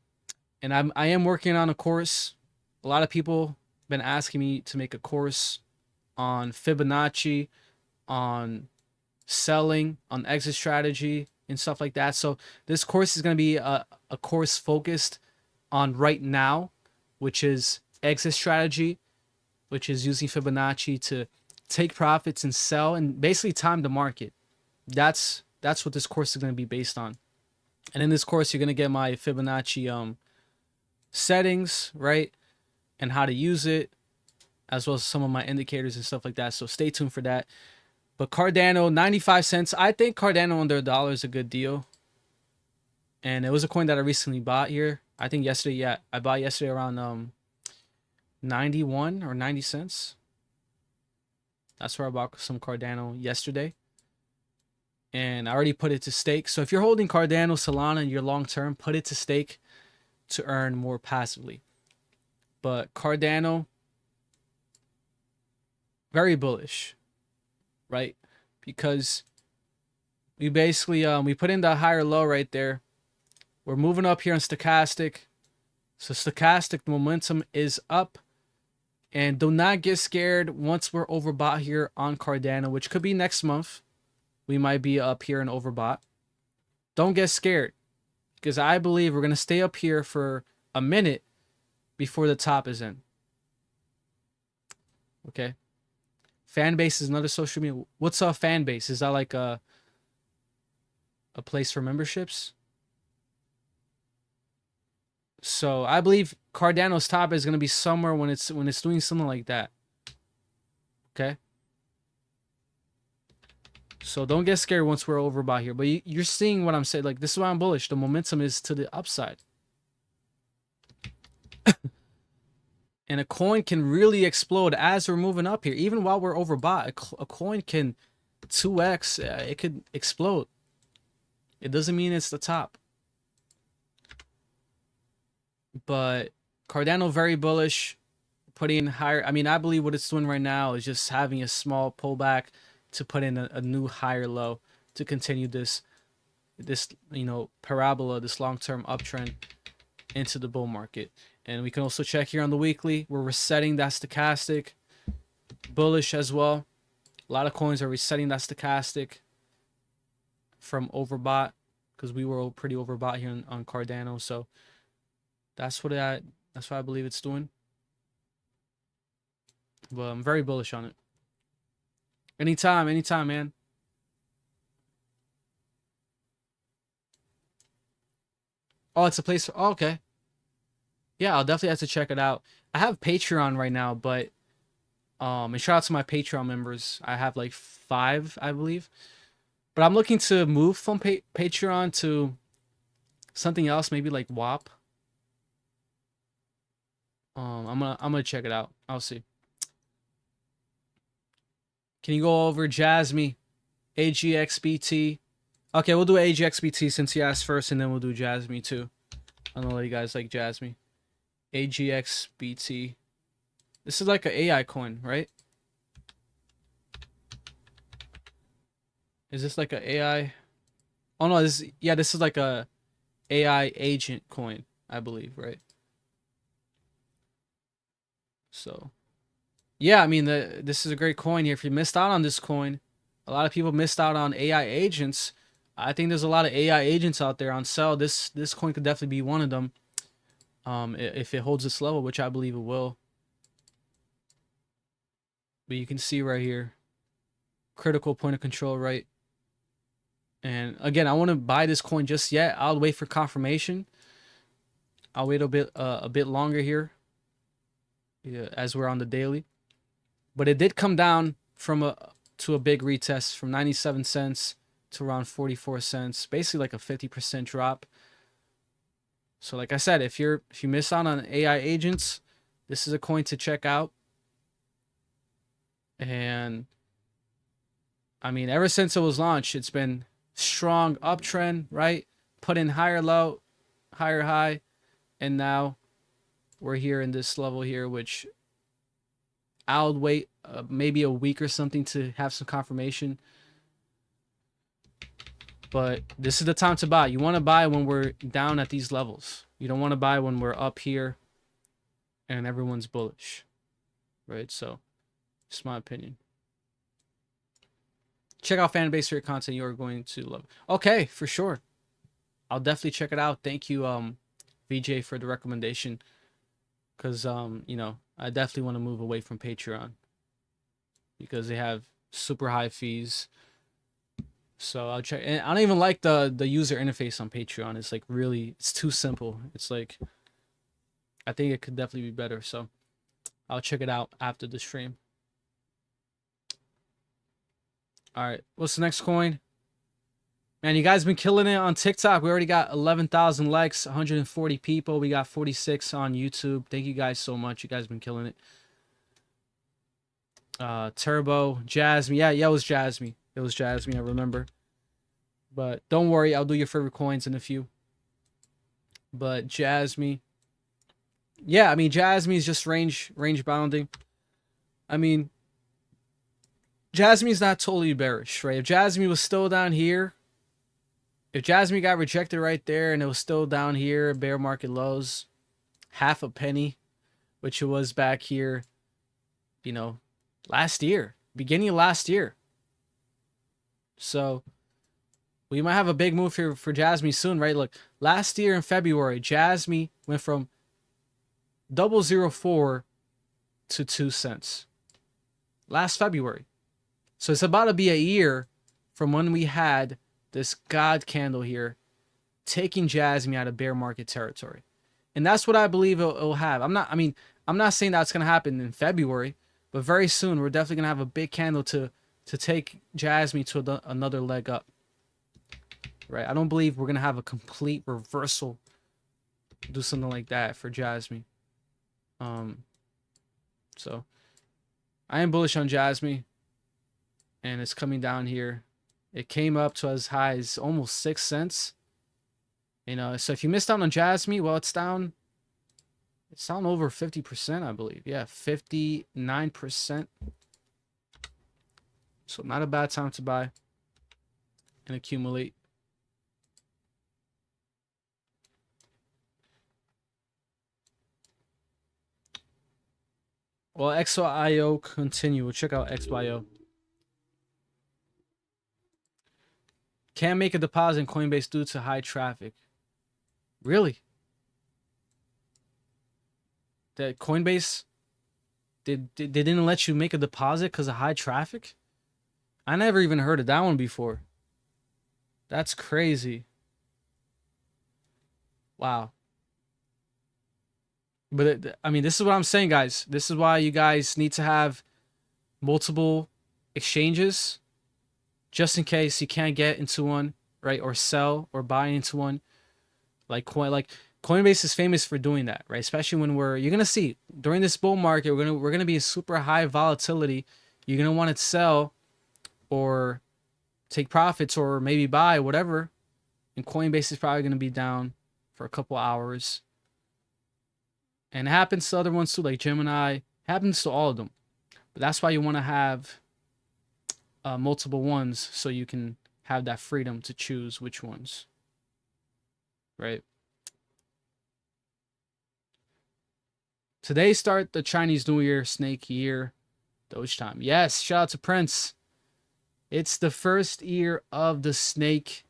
And I am working on a course. A lot of people been asking me to make a course on Fibonacci, on selling, on exit strategy, and stuff like that. So this course is going to be a course focused on right now, which is exit strategy, which is using Fibonacci to take profits and sell and basically time the market. That's what this course is going to be based on. And in this course, you're going to get my Fibonacci settings, right? And how to use it, as well as some of my indicators and stuff like that. So stay tuned for that. But Cardano, 95 cents. I think Cardano under $1 is a good deal. And it was a coin that I recently bought here. I think yesterday, yeah. I bought yesterday around 91 or 90 cents. That's where I bought some Cardano yesterday. And I already put it to stake. So if you're holding Cardano, Solana in your long term, put it to stake to earn more passively. But Cardano, very bullish, right? Because we basically we put in the higher low right there. We're moving up here on stochastic. So stochastic momentum is up. And do not get scared once we're overbought here on Cardano, which could be next month. We might be up here and overbought. Don't get scared, because I believe we're going to stay up here for a minute before the top is in. Okay. Fanbase is another social media. What's a Fanbase? Is that like a place for memberships? So I believe Cardano's top is going to be somewhere when it's doing something like that. Okay. So don't get scared once we're overbought here. But you're seeing what I'm saying. Like, this is why I'm bullish. The momentum is to the upside. And a coin can really explode as we're moving up here. Even while we're overbought, a coin can 2x. It could explode. It doesn't mean it's the top. But Cardano, very bullish. Putting in higher. I mean, I believe what it's doing right now is just having a small pullback to put in a new higher low to continue this parabola, this long-term uptrend into the bull market. And we can also check here on the weekly. We're resetting that stochastic, bullish as well. A lot of coins are resetting that stochastic from overbought, because we were pretty overbought here on Cardano. So that's what I believe it's doing. But I'm very bullish on it. Anytime, man. Oh, it's a place. Oh, okay. Yeah, I'll definitely have to check it out. I have Patreon right now, but and shout out to my Patreon members. I have like 5, I believe. But I'm looking to move from Patreon to something else, maybe like WAP. I'm gonna check it out. I'll see. Can you go over Jasmy, AGXBT? Okay, we'll do AGXBT since he asked first, and then we'll do Jasmy too. I don't know if you guys like Jasmy. AGXBT. This is like an AI coin, right? Is this like an AI? Oh no, this is like a AI agent coin, I believe, right? So yeah, I mean, this is a great coin here. If you missed out on this coin, a lot of people missed out on AI agents. I think there's a lot of AI agents out there on sale. This coin could definitely be one of them. If it holds this level, which I believe it will. But you can see right here, critical point of control, right? And again, I want to buy this coin just yet. I'll wait for confirmation. I'll wait a bit longer here, yeah, as we're on the daily. But it did come down to a big retest from 97 cents to around 44 cents, basically like a 50% drop. So like I said, if you miss out on AI agents, this is a coin to check out. And I mean, ever since it was launched, it's been strong uptrend, right? put in higher low, higher high, and now we're here in this level here, which I'll wait maybe a week or something to have some confirmation. But this is the time to buy. You want to buy when we're down at these levels. You don't want to buy when we're up here and everyone's bullish, right? So, just my opinion. Check out fan base for your content. You are going to love it. Okay, for sure. I'll definitely check it out. Thank you, VJ, for the recommendation. Because, you know, I definitely want to move away from Patreon because they have super high fees. So I'll check. And I don't even like the user interface on Patreon. It's like really, it's too simple. It's like, I think it could definitely be better. So I'll check it out after the stream. All right, what's the next coin? Man, you guys been killing it on TikTok. We already got 11,000 likes, 140 people. We got 46 on YouTube. Thank you guys so much. You guys been killing it. Turbo, Jasmy. Yeah, it was Jasmy. It was Jasmy, I remember. But don't worry, I'll do your favorite coins in a few. But Jasmy. Yeah, I mean, Jasmy is just range bounding. I mean, Jasmy's not totally bearish, right? If Jasmy was still down here, if Jasmy got rejected right there and it was still down here, bear market lows, half a penny, which it was back here, you know, last year, beginning of last year. So we might have a big move here for Jasmy soon, right? Look, last year in February, Jasmy went from 0.004 to 2 cents. Last February. So it's about to be a year from when we had this God candle here taking Jasmy out of bear market territory. And that's what I believe it'll have. I'm not saying that's going to happen in February, but very soon we're definitely going to have a big candle to take Jasmy to another leg up. Right? I don't believe we're going to have a complete reversal, do something like that for Jasmy. So I am bullish on Jasmy, and it's coming down here. It came up to as high as almost 6 cents. You know, so if you missed out on Jasmy, well, it's down over 50%, I believe. Yeah, 59%. So not a bad time to buy and accumulate. Well, XYO continue. We'll check out XYO. Can't make a deposit in Coinbase due to high traffic. Really? That Coinbase, they didn't let you make a deposit because of high traffic? I never even heard of that one before. That's crazy. Wow. But I mean, this is what I'm saying, guys. This is why you guys need to have multiple exchanges, just in case you can't get into one, right? Or sell or buy into one. Like Coinbase is famous for doing that, right? Especially when you're gonna see during this bull market, we're gonna be in super high volatility. You're gonna want to sell or take profits or maybe buy whatever, and Coinbase is probably gonna be down for a couple hours. And it happens to other ones too, like Gemini. It happens to all of them. But that's why you want to have multiple ones, so you can have that freedom to choose which ones. Right? Today start the Chinese New Year, Snake Year, Doge time. Yes, shout out to Prince. It's the first year of the Snake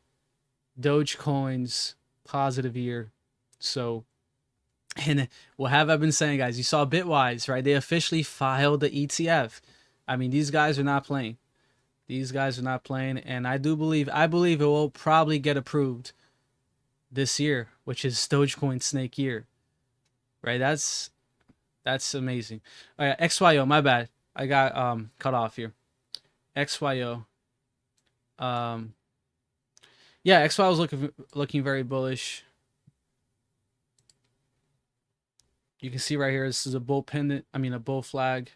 Dogecoins positive year. So, and what have I been saying, guys? You saw Bitwise, right? They officially filed the ETF. I mean, these guys are not playing. These guys are not playing, and I believe it will probably get approved this year, which is Dogecoin Snake Year. Right? That's amazing. All right, XYO, my bad. I got cut off here. XYO. Yeah, XYO was looking very bullish. You can see right here, this is a bull pendant. I mean, a bull flag.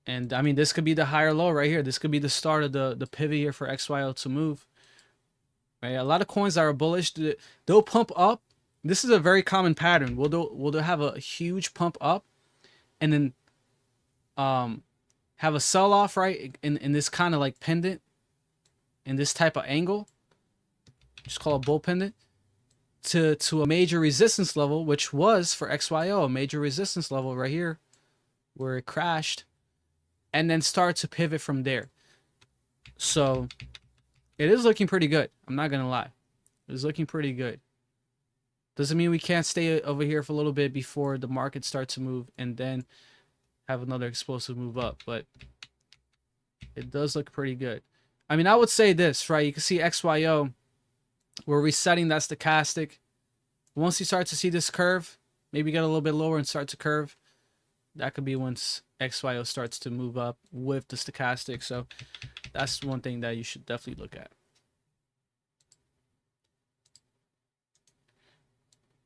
And I mean, this could be the higher low right here. This could be the start of the pivot here for XYO to move. right? A lot of coins that are bullish, they'll pump up. This is a very common pattern. We'll have a huge pump up, and then have a sell off, right? In this kind of like pendant, in this type of angle, just call it bull pendant, to a major resistance level, which was for XYO a major resistance level right here, where it crashed, and then start to pivot from there. So it is looking pretty good. I'm not gonna lie, it's looking pretty good. Doesn't mean we can't stay over here for a little bit before the market starts to move and then have another explosive move up, but it does look pretty good. I mean, I would say this, right? You can see XYO, we're resetting that stochastic. Once you start to see this curve, maybe get a little bit lower and start to curve, that could be once XYO starts to move up with the stochastic. So that's one thing that you should definitely look at.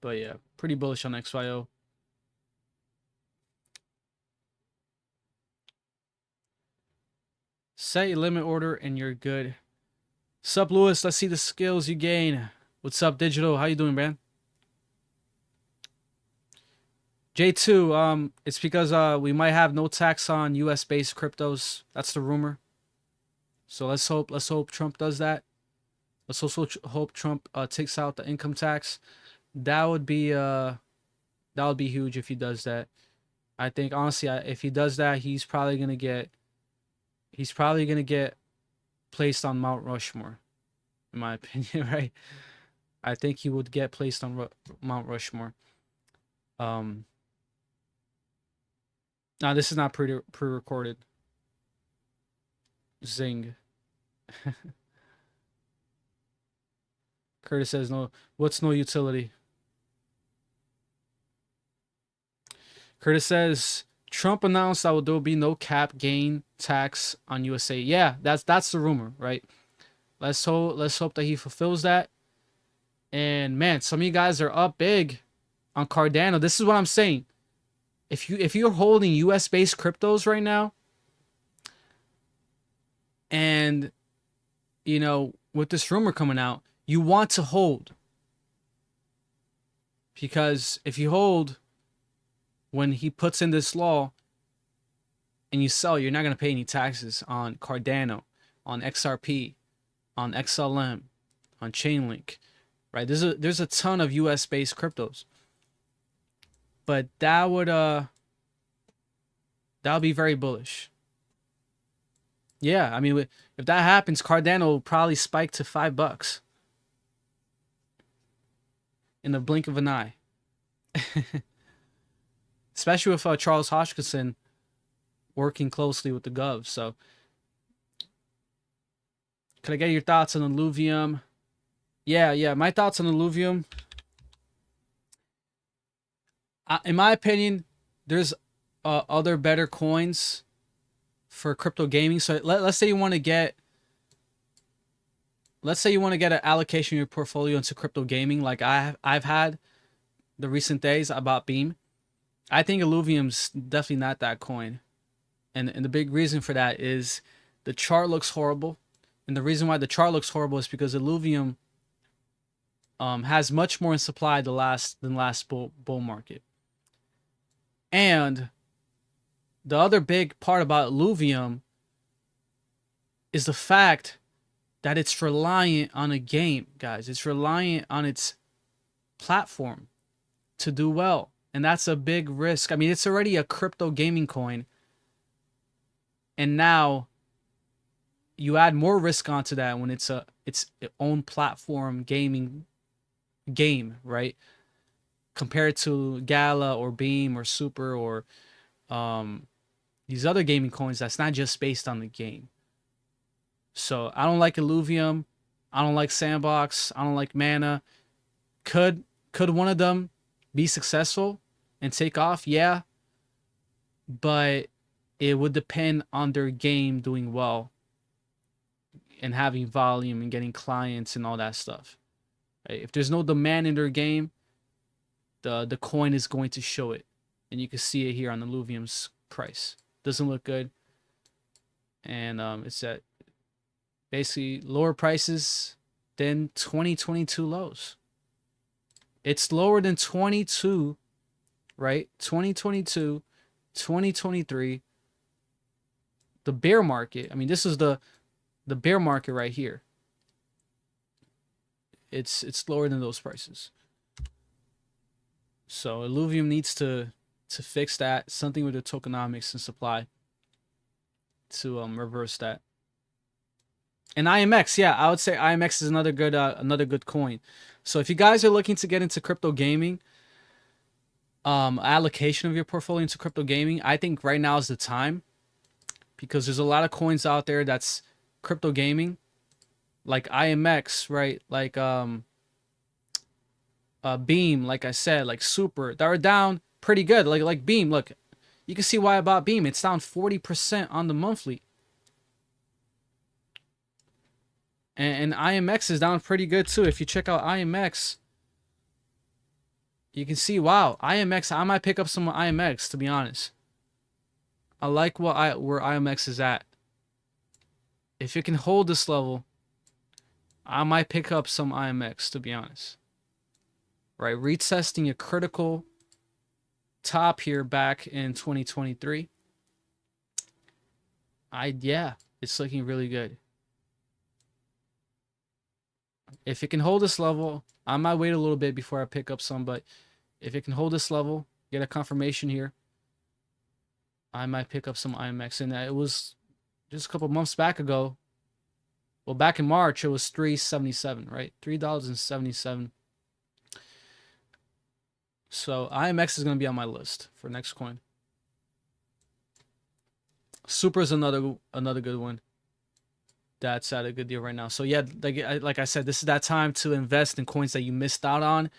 But yeah, pretty bullish on XYO. Set your limit order and you're good. Sup, Lewis? Let's see the skills you gain. What's up, Digital? How you doing, man? J2, it's because we might have no tax on US based cryptos. That's the rumor. So let's hope Trump does that. Let's also hope Trump takes out the income tax. That would be huge if he does that. I think honestly, if he does that, he's probably gonna get placed on Mount Rushmore, in my opinion, right? I think he would get placed on Mount Rushmore. Now this is not pre-recorded. Zing. Curtis says no. What's no utility? Curtis says Trump announced that there will be no cap gain tax on USA. Yeah, that's the rumor, right? Let's hope that he fulfills that. And man, some of you guys are up big on Cardano. This is what I'm saying. If you're holding US based cryptos right now, and you know, with this rumor coming out, you want to hold. Because if you hold when he puts in this law and you sell, you're not going to pay any taxes on Cardano, on XRP, on XLM, on Chainlink, right? There's a ton of US based cryptos. But that would be very bullish. Yeah, I mean, if that happens, Cardano will probably spike to $5 in the blink of an eye. Especially with Charles Hoskinson working closely with the Gov. So, could I get your thoughts on Illuvium? Yeah. My thoughts on Illuvium. In my opinion, there's other better coins for crypto gaming. So let's say you want to get an allocation of your portfolio into crypto gaming, like I've had the recent days. I bought Beam. I think Illuvium's definitely not that coin, and the big reason for that is the chart looks horrible, and the reason why the chart looks horrible is because Illuvium has much more in supply than last bull market. And the other big part about Illuvium is the fact that it's reliant on a game, guys. It's reliant on its platform to do well. And that's a big risk. I mean, it's already a crypto gaming coin. And now you add more risk onto that when it's its own platform gaming game, right? Compared to Gala or Beam or Super or these other gaming coins that's not just based on the game. So I don't like Illuvium. I don't like Sandbox. I don't like Mana. Could one of them be successful and take off? Yeah. But it would depend on their game doing well and having volume and getting clients and all that stuff. Right? If there's no demand in their game, the coin is going to show it. And you can see it here on Illuvium's price. Doesn't look good. And it's at basically lower prices than 2022 lows. It's lower than 22, right? 2022, 2023. The bear market. I mean, this is the bear market right here. It's lower than those prices. So Illuvium needs to fix that. Something with the tokenomics and supply to reverse that. And IMX, yeah, I would say IMX is another good coin. So if you guys are looking to get into crypto gaming, allocation of your portfolio into crypto gaming, I think right now is the time, because there's a lot of coins out there that's crypto gaming, like IMX, right? Like Beam, like I said, like Super, that are down pretty good. Like Beam, look, you can see why I bought Beam. It's down 40% on the monthly. And IMX is down pretty good too. If you check out IMX, you can see, wow, IMX, I might pick up some IMX, to be honest. I like where IMX is at. If it can hold this level, I might pick up some IMX, to be honest. Right, retesting a critical top here back in 2023. Yeah, it's looking really good. If it can hold this level, I might wait a little bit before I pick up some, but if it can hold this level, get a confirmation here, I might pick up some IMX. And it was just a couple months back ago. Well, back in March, it was $3.77, right? $3.77. So IMX is going to be on my list for next coin. Super is another good one. That's at a good deal right now. So yeah, like I said, this is that time to invest in coins that you missed out on,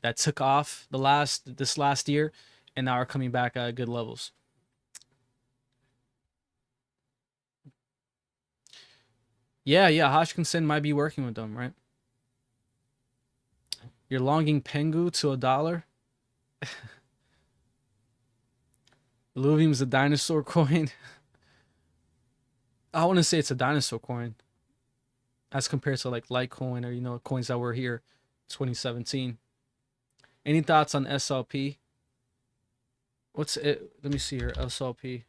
that took off this last year, and now are coming back at good levels. Yeah, Hodgkinson might be working with them, right? You're longing Pengu to $1. Illuvium's a dinosaur coin. I wouldn't say it's a dinosaur coin as compared to like Litecoin or, you know, coins that were here 2017. Any thoughts on SLP? What's it? Let me see here. SLP.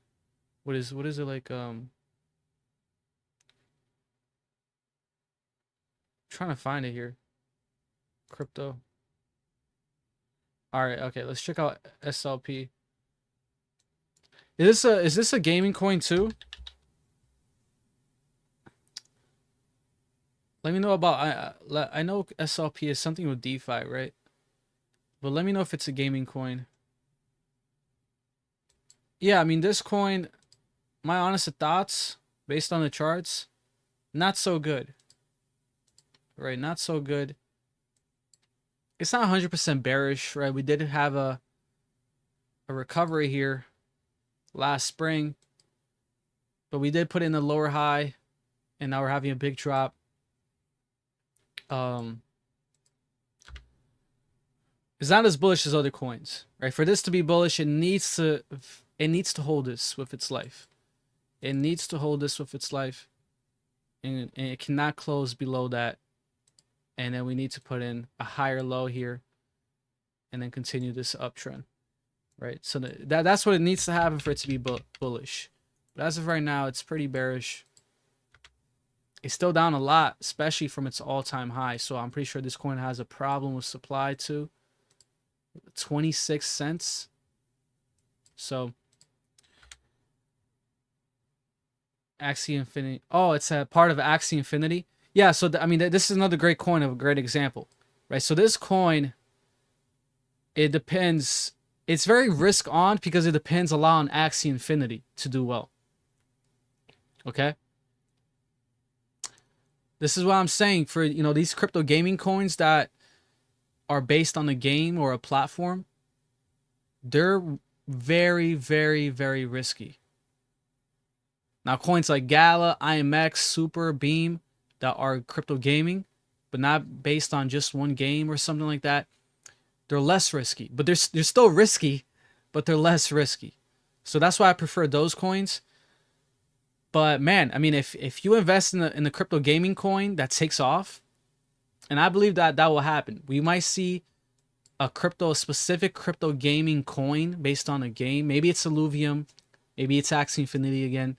What is it like? Trying to find it here. Crypto. All right. Okay. Let's check out SLP. Is this a gaming coin too? Let me know about. I know SLP is something with DeFi, right? But let me know if it's a gaming coin. Yeah, I mean, this coin, my honest thoughts based on the charts, not so good. Right, not so good. It's not 100% bearish, right? We did have a recovery here last spring, but we did put in a lower high, and now we're having a big drop. It's not as bullish as other coins, right? For this to be bullish, it needs to hold this with its life. It needs to hold this with its life, and it cannot close below that. And then we need to put in a higher low here, and then continue this uptrend, right? So that's what it needs to happen for it to be bullish. But as of right now, it's pretty bearish. It's still down a lot, especially from its all-time high. So I'm pretty sure this coin has a problem with supply too. 26 cents. So Axie Infinity. Oh, it's a part of Axie Infinity. Yeah, so I mean, this is another great coin of a great example, right? So this coin, it depends. It's very risk on because it depends a lot on Axie Infinity to do well. Okay. This is what I'm saying for, you know, these crypto gaming coins that are based on a game or a platform. They're very, very, very risky. Now, coins like Gala, IMX, Super, Beam, that are crypto gaming, but not based on just one game or something like that, they're less risky. But they're still risky, but they're less risky. So that's why I prefer those coins. But man, I mean, if you invest in the crypto gaming coin that takes off, And I believe that that will happen. We might see a specific crypto gaming coin based on a game. Maybe it's Illuvium. Maybe it's Axie Infinity again.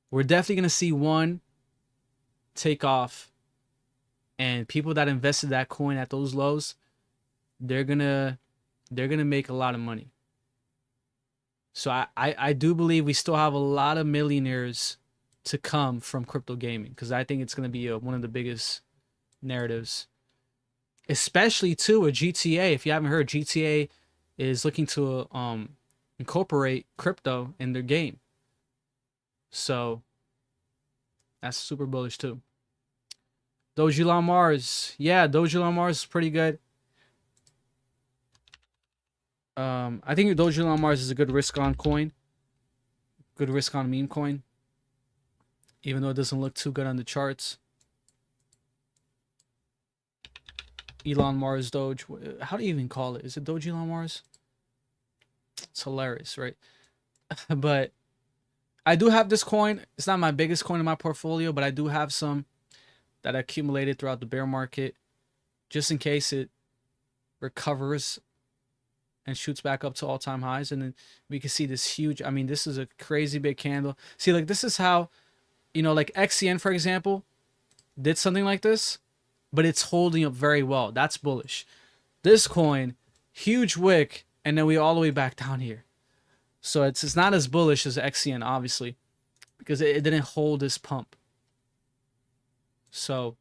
We're definitely going to see one take off. And people that invested that coin at those lows, they're gonna make a lot of money. So I do believe we still have a lot of millionaires to come from crypto gaming, because I think it's going to be one of the biggest narratives. Especially too a GTA. If you haven't heard, GTA is looking to incorporate crypto in their game. So that's super bullish too. Dogecoin Mars. Yeah, Dogecoin Mars is pretty good. I think Dogecoin Mars is a good risk on coin. Good risk on meme coin. Even though it doesn't look too good on the charts. Elon Mars Doge. How do you even call it? Is it Doge Elon Mars? It's hilarious, right? But I do have this coin. It's not my biggest coin in my portfolio, but I do have some that I accumulated throughout the bear market, just in case it recovers and shoots back up to all-time highs. And then we can see this huge, I mean, this is a crazy big candle. See, like, this is how, you know, like XCN, for example, did something like this, but it's holding up very well. That's bullish. This coin, huge wick, and then we all the way back down here. So it's not as bullish as XCN, obviously, because it didn't hold this pump. So,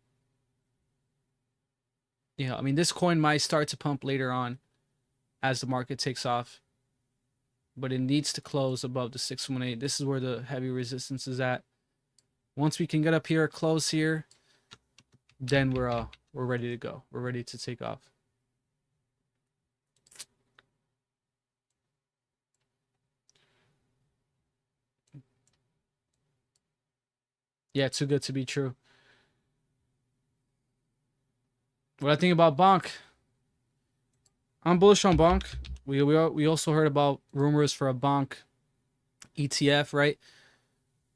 you know, I mean, this coin might start to pump later on as the market takes off, but it needs to close above the 618. This is where the heavy resistance is at. Once we can get up here, close here, then we're ready to go. We're ready to take off. Yeah, too good to be true. What I think about Bonk? I'm bullish on Bonk. We also heard about rumors for a Bonk ETF, right?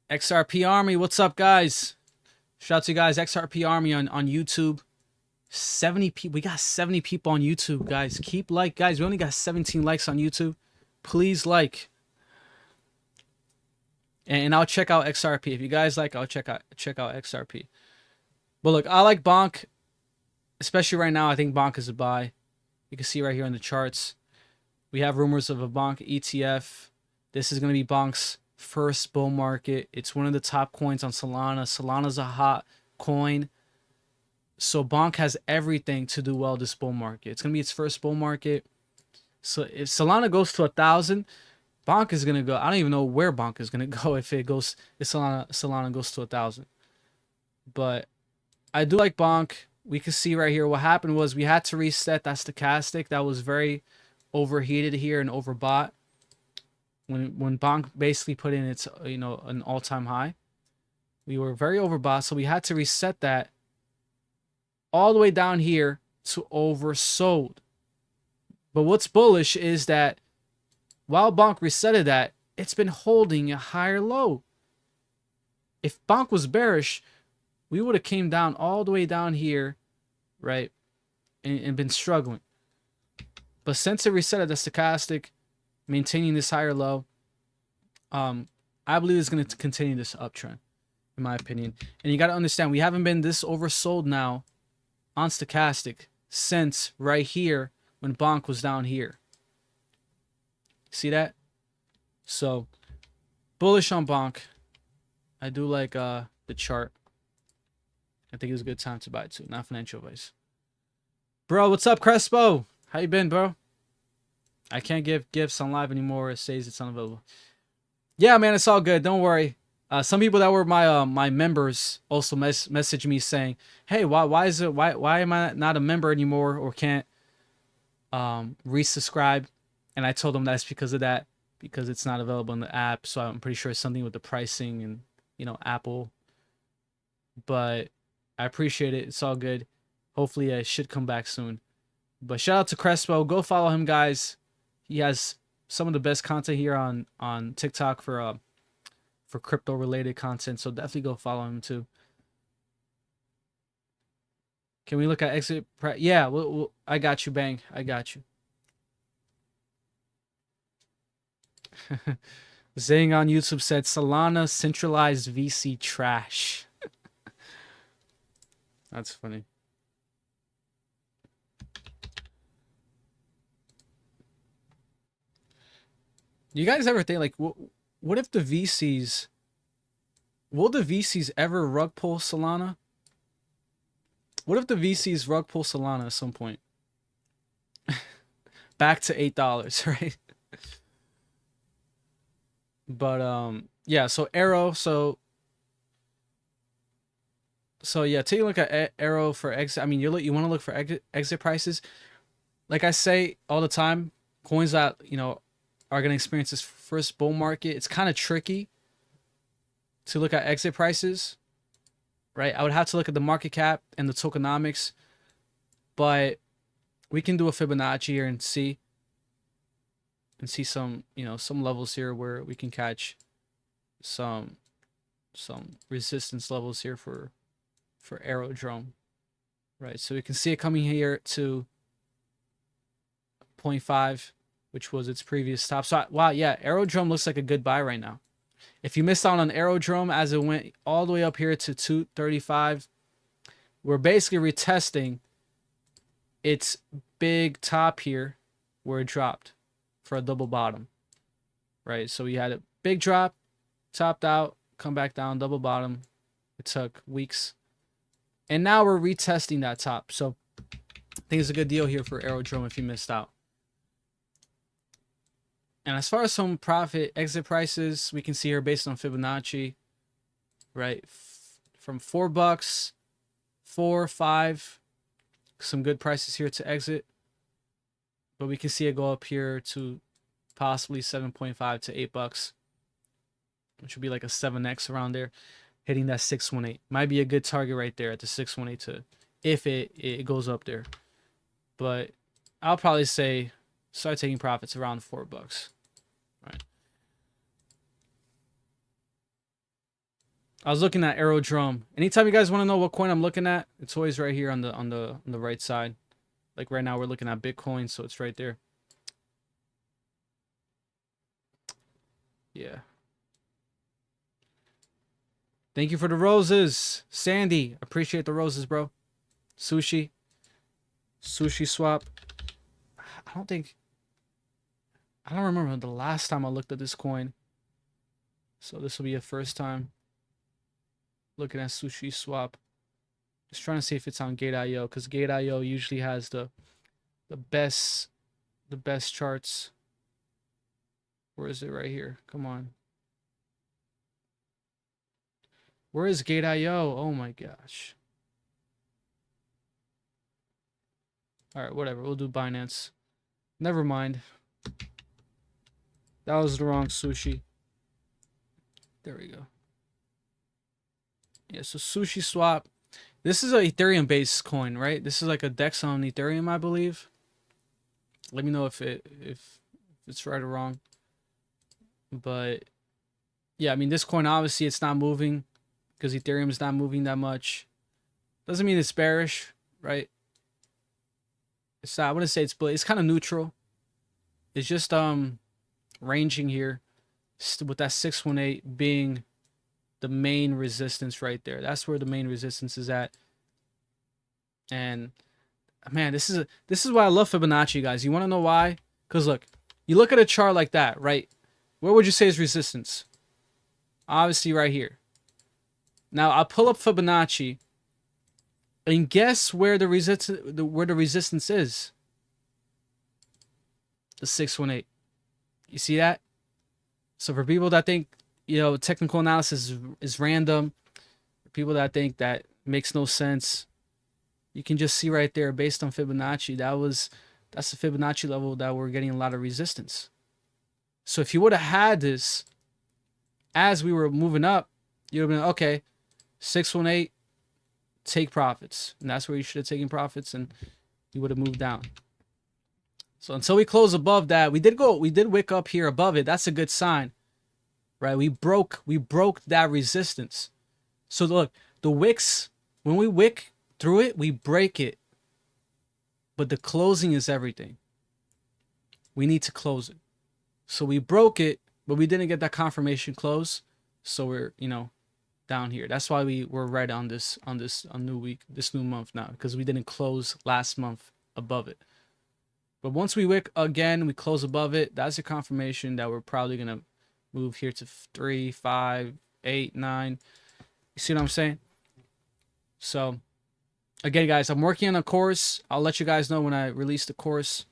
XRP Army, what's up, guys? Shout out to you guys. XRP Army on YouTube. 70 people. We got 70 people on YouTube, guys. Keep like, guys. We only got 17 likes on YouTube. Please like. And I'll check out XRP. If you guys like, I'll check out XRP. But look, I like Bonk, especially right now. I think Bonk is a buy. You can see right here on the charts. We have rumors of a Bonk ETF. This is going to be Bonk's first bull market. It's one of the top coins on Solana. Solana's a hot coin. So Bonk has everything to do well this bull market. It's going to be its first bull market. So if Solana goes to 1,000, Bonk is going to go. I don't even know where Bonk is going to go if Solana goes to 1,000. But I do like Bonk. We can see right here what happened was we had to reset that stochastic. That was very overheated here and overbought. When Bonk basically put in its, you know, an all-time high, we were very overbought. So we had to reset that all the way down here to oversold. But what's bullish is that while Bonk resetted that, it's been holding a higher low. If Bonk was bearish, we would have came down all the way down here, right, and been struggling. But since it resetted the stochastic, maintaining this higher low, I believe it's going to continue this uptrend, in my opinion. And you got to understand, we haven't been this oversold now on stochastic since right here when Bonk was down here. See that? So bullish on Bonk. I do like the chart. I think it's a good time to buy it too. Not financial advice. Bro, what's up, Crespo? How you been, bro? I can't give gifts on live anymore. It says it's unavailable. Yeah, man, it's all good. Don't worry. Some people that were my my members also messaged me saying, "Hey, why am I not a member anymore or can't resubscribe?" And I told them that's because of that, because it's not available in the app. So I'm pretty sure it's something with the pricing and, you know, Apple. But I appreciate it. It's all good. Hopefully it should come back soon. But shout out to Crespo. Go follow him, guys. He has some of the best content here on TikTok for crypto related content. So definitely go follow him too. Can we look at exit price? Yeah, I got you, Bang. I got you. Zing on YouTube said Solana centralized VC trash. That's funny. You guys ever think like what if the VCs will the VCs ever rug pull Solana? What if the VCs rug pull Solana at some point? Back to $8, right? But yeah, so Arrow, so yeah, take a look at Arrow for exit. I mean, you want to look for exit prices. Like I say all the time, coins that, you know, are going to experience this first bull market, it's kind of tricky to look at exit prices, right? I would have to look at the market cap and the tokenomics, but we can do a Fibonacci here and see some, you know, some levels here where we can catch some resistance levels here for Aerodrome, right? So we can see it coming here to 0.5, which was its previous top. So wow, yeah, Aerodrome looks like a good buy right now. If you missed out on Aerodrome as it went all the way up here to 235, we're basically retesting its big top here where it dropped for a double bottom, right? So we had a big drop, topped out, come back down, double bottom. It took weeks, and now we're retesting that top. So I think it's a good deal here for Aerodrome if you missed out. And as far as some profit exit prices, we can see here based on Fibonacci, right? From $4, 4, 5, some good prices here to exit. But we can see it go up here to possibly 7.5 to $8, which would be like a 7x around there, hitting that 618. Might be a good target right there at the 618 to if it goes up there. But I'll probably say start taking profits around $4. Right. I was looking at Aerodrome. Anytime you guys want to know what coin I'm looking at, it's always right here on the right side. Like right now we're looking at Bitcoin, so it's right there. Yeah. Thank you for the roses, Sandy. Appreciate the roses, bro. Sushi swap. I don't remember the last time I looked at this coin. So this will be a first time looking at Sushi Swap. Just trying to see if it's on Gate.io, because Gate.io usually has the best charts. Where is it? Right here. Come on. Where is Gate.io? Oh my gosh. Alright, whatever. We'll do Binance. Never mind. That was the wrong sushi. There we go. Yeah, so Sushi Swap. This is an Ethereum-based coin, right? This is like a DEX on Ethereum, I believe. Let me know if it's right or wrong. But yeah, I mean, this coin, obviously, it's not moving because Ethereum is not moving that much. Doesn't mean it's bearish, right? It's not, I wouldn't say it's kind of neutral. It's just ranging here with that 618 being the main resistance right there. That's where the main resistance is at. And man, this is why I love Fibonacci, guys. You want to know why? Because look, you look at a chart like that, right? Where would you say is resistance? Obviously right here. Now I'll pull up Fibonacci and guess where the resistance is. The 618. You see that? So for people that think, you know, technical analysis is random, for people that think that makes no sense, you can just see right there based on Fibonacci, that's the Fibonacci level that we're getting a lot of resistance. So if you would have had this as we were moving up, you would have been, okay, 618, take profits. And that's where you should have taken profits, and you would have moved down. So until we close above that, we did wick up here above it. That's a good sign, right? We broke that resistance. So look, the wicks, when we wick through it, we break it. But the closing is everything. We need to close it. So we broke it, but we didn't get that confirmation close. So we're, you know, down here. That's why we were right on this new week, this new month now, because we didn't close last month above it. But once we wick again, we close above it. That's a confirmation that we're probably gonna move here to 3, 5, 8, 9. You see what I'm saying? So again, guys, I'm working on a course. I'll let you guys know when I release the course.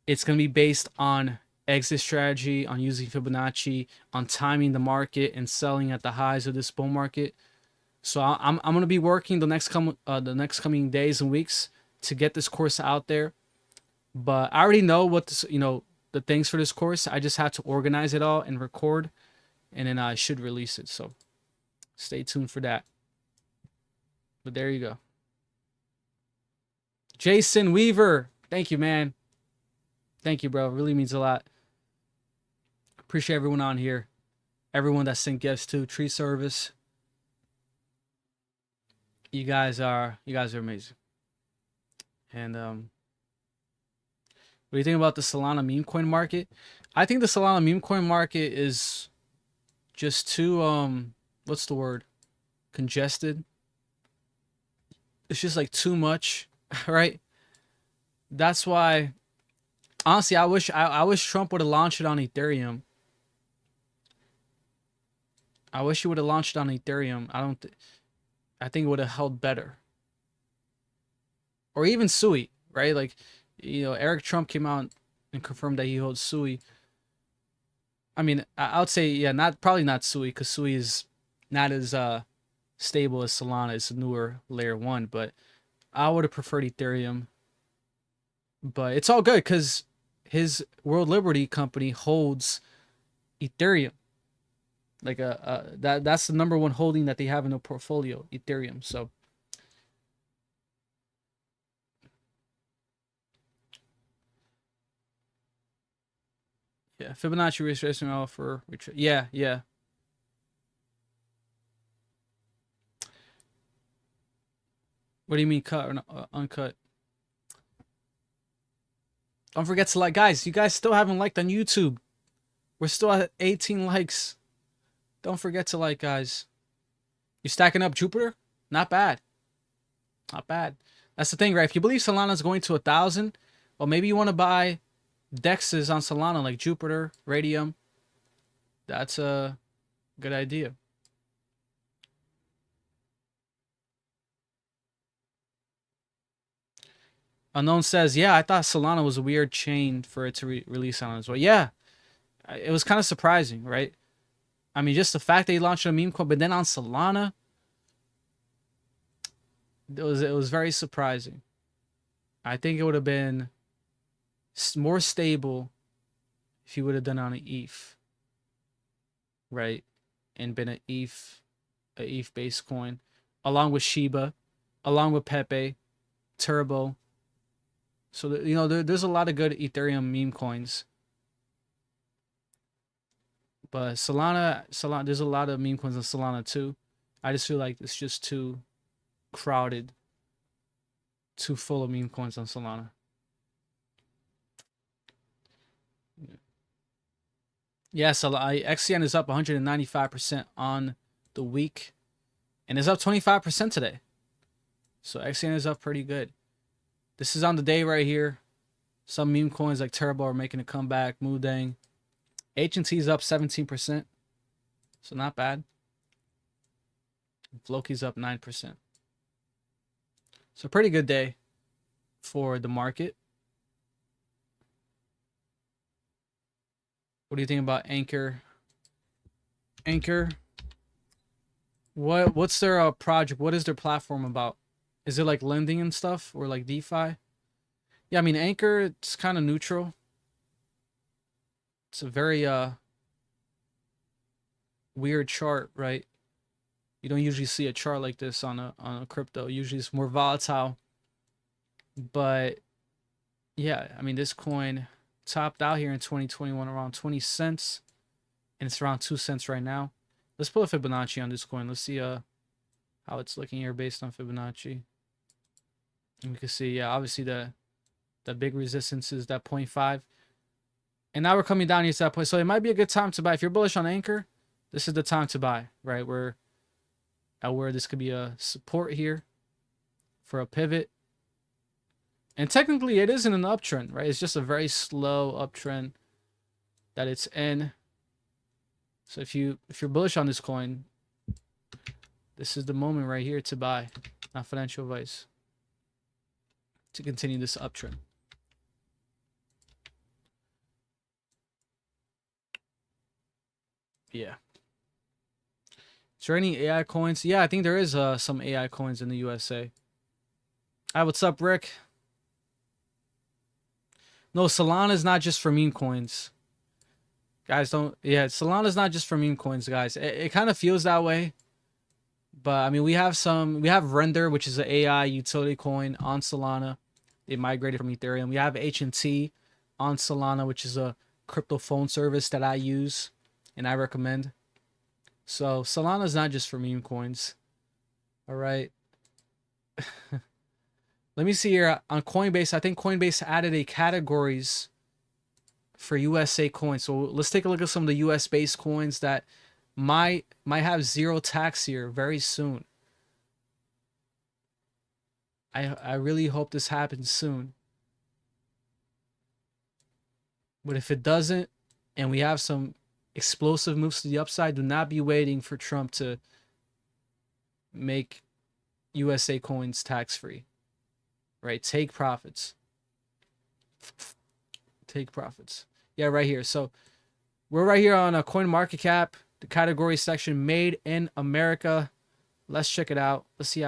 It's gonna be based on exit strategy, on using Fibonacci, on timing the market and selling at the highs of this bull market. So I'm gonna be working the next coming days and weeks to get this course out there. But I already know what this, you know, the things for this course. I just have to organize it all and record, and then I should release it. So stay tuned for that. But there you go. Jason Weaver, thank you, man. Thank you, bro. It really means a lot. Appreciate everyone on here. Everyone that sent gifts to Tree Service. You guys are amazing. And what do you think about the Solana meme coin market? I think the Solana meme coin market is just too what's the word? Congested. It's just like too much, right? That's why honestly I wish Trump would have launched it on Ethereum. I wish he would have launched it on Ethereum. I think it would have held better. Or even Sui, right? Like, you know, Eric Trump came out and confirmed that he holds Sui. I mean, I would say, yeah, probably not Sui, because Sui is not as stable as Solana. It's a newer layer 1, but I would have preferred Ethereum. But it's all good because his World Liberty company holds Ethereum. Like that's the number 1 holding that they have in their portfolio, Ethereum. So yeah, Fibonacci retracement offer. Yeah. What do you mean cut or uncut? Don't forget to like, guys. You guys still haven't liked on YouTube. We're still at 18 likes. Don't forget to like, guys. You stacking up Jupiter? Not bad. Not bad. That's the thing, right? If you believe Solana's going to 1,000, well, maybe you want to buy DEXs on Solana like Jupiter, Radium. That's a good idea. Unknown says, yeah, I thought Solana was a weird chain for it to release on as well. Yeah, it was kind of surprising, right? I mean, just the fact they launched a meme coin, but then on Solana, it was very surprising. I think it would have been more stable if you would have done it on an ETH, right? And been an ETH based coin, along with Shiba, along with Pepe, Turbo. So you know, there's a lot of good Ethereum meme coins. But Solana, there's a lot of meme coins on Solana too. I just feel like it's just too crowded, too full of meme coins on Solana. Yeah, so XCN is up 195% on the week, and it's up 25% today. So XCN is up pretty good. This is on the day right here. Some meme coins like Turbo are making a comeback. Mudang. HNT is up 17%. So not bad. Floki's up 9%. So pretty good day for the market. What do you think about Anchor? Anchor. What's their project? What is their platform about? Is it like lending and stuff or like DeFi? Yeah, I mean Anchor, it's kind of neutral. It's a very weird chart, right? You don't usually see a chart like this on a crypto. Usually it's more volatile. But yeah, I mean this coin topped out here in 2021 around 20 cents, and it's around 2 cents right now. Let's pull a Fibonacci on this coin. Let's see how it's looking here based on Fibonacci. And we can see, yeah, obviously the big resistance is that 0.5. And now we're coming down here to that point. So it might be a good time to buy. If you're bullish on Anchor, this is the time to buy, right? We're at where this could be a support here for a pivot. And technically it isn't an uptrend, right? It's just a very slow uptrend that it's in. So if you're bullish on this coin, this is the moment right here to buy. Not financial advice. To continue this uptrend. Yeah. Is there any AI coins? Yeah, I think there is some AI coins in the USA. Hi, what's up, Rick? No, Solana is not just for meme coins. Guys, don't... Yeah, Solana is not just for meme coins, guys. It kind of feels that way. But, I mean, we have Render, which is an AI utility coin on Solana. It migrated from Ethereum. We have H&T on Solana, which is a crypto phone service that I use and I recommend. So Solana is not just for meme coins. All right. Let me see here on Coinbase. I think Coinbase added a categories for USA coins. So let's take a look at some of the US based coins that might have zero tax here very soon. I really hope this happens soon. But if it doesn't, and we have some explosive moves to the upside, do not be waiting for Trump to make USA coins tax-free. Right? Take profits. Take profits. Yeah, right here. So we're right here on a CoinMarketCap, the category section, Made in America. Let's check it out. Let's see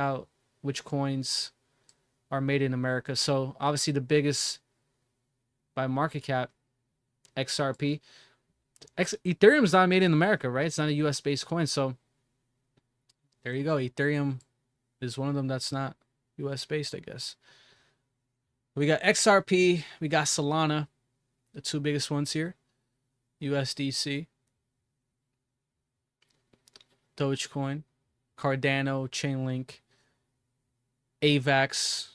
which coins are made in America. So obviously the biggest by market cap, XRP. Ethereum is not made in America, right? It's not a US based coin. So there you go. Ethereum is one of them that's not US based, I guess. We got XRP, we got Solana, the two biggest ones here. USDC, Dogecoin, Cardano, Chainlink, AVAX.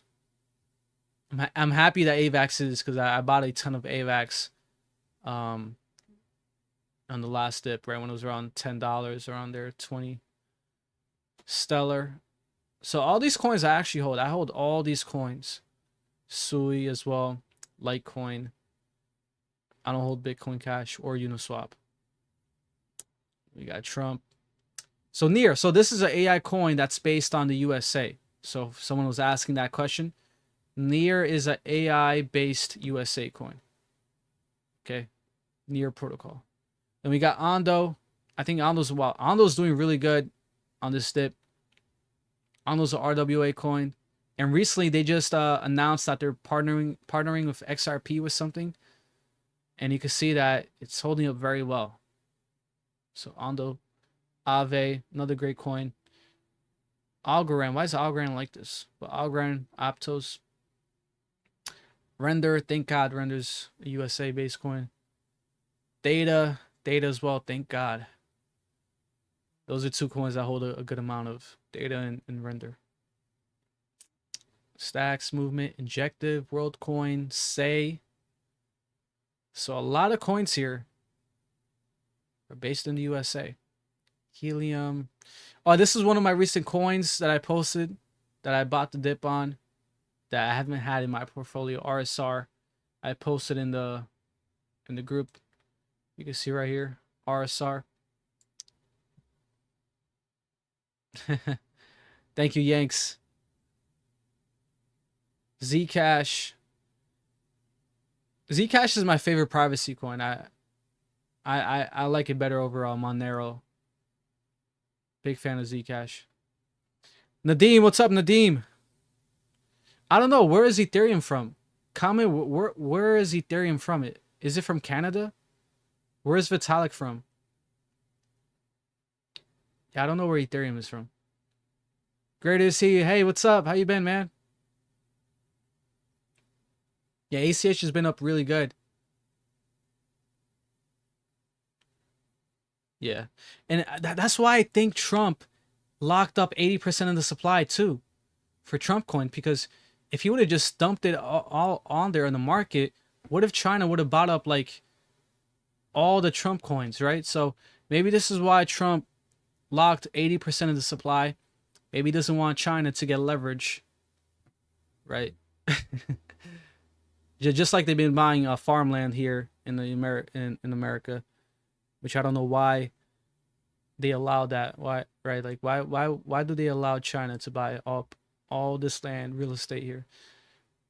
I'm happy that AVAX is, because I bought a ton of AVAX on the last dip, right when it was around $10, around there, 20. Stellar. So all these coins I actually hold. I hold all these coins. Sui as well, Litecoin. I don't hold Bitcoin Cash or Uniswap. We got Trump. So Near. So this is an AI coin that's based on the USA. So if someone was asking that question, Near is an AI-based USA coin. Okay, Near protocol. Then we got Ondo. I think Ondo's doing really good on this dip. Ondo's an RWA coin, and recently they just announced that they're partnering with XRP with something, and you can see that it's holding up very well. So Ondo, Aave, another great coin. Algorand. Why is Algorand like this? But Algorand, Aptos, Render. Thank God Render's a USA-based coin. Data as well. Thank God. Those are two coins that hold a good amount of data and Render. Stacks, Movement, Injective, WorldCoin, Say. So a lot of coins here are based in the USA. Helium. Oh, this is one of my recent coins that I posted that I bought the dip on that I haven't had in my portfolio. RSR. I posted in the group. You can see right here. RSR. Thank you, Yanks. Zcash. Zcash is my favorite privacy coin. I like it better overall. Monero. Big fan of Zcash. Nadeem, what's up, Nadeem? I don't know. Where is Ethereum from? Comment. Where is Ethereum from? Is it from Canada? Where is Vitalik from? Yeah, I don't know where Ethereum is from. Great to see you. Hey, what's up? How you been, man? Yeah, ACH has been up really good. Yeah. And that's why I think Trump locked up 80% of the supply too for Trump coin, because if he would have just dumped it all on there in the market, what if China would have bought up like all the Trump coins, right? So maybe this is why Trump locked 80% of the supply. Maybe he doesn't want China to get leverage, right? Just like they've been buying farmland here in the in America, which I don't know why they allow that. Why, right? Like why do they allow China to buy up all this land, real estate here?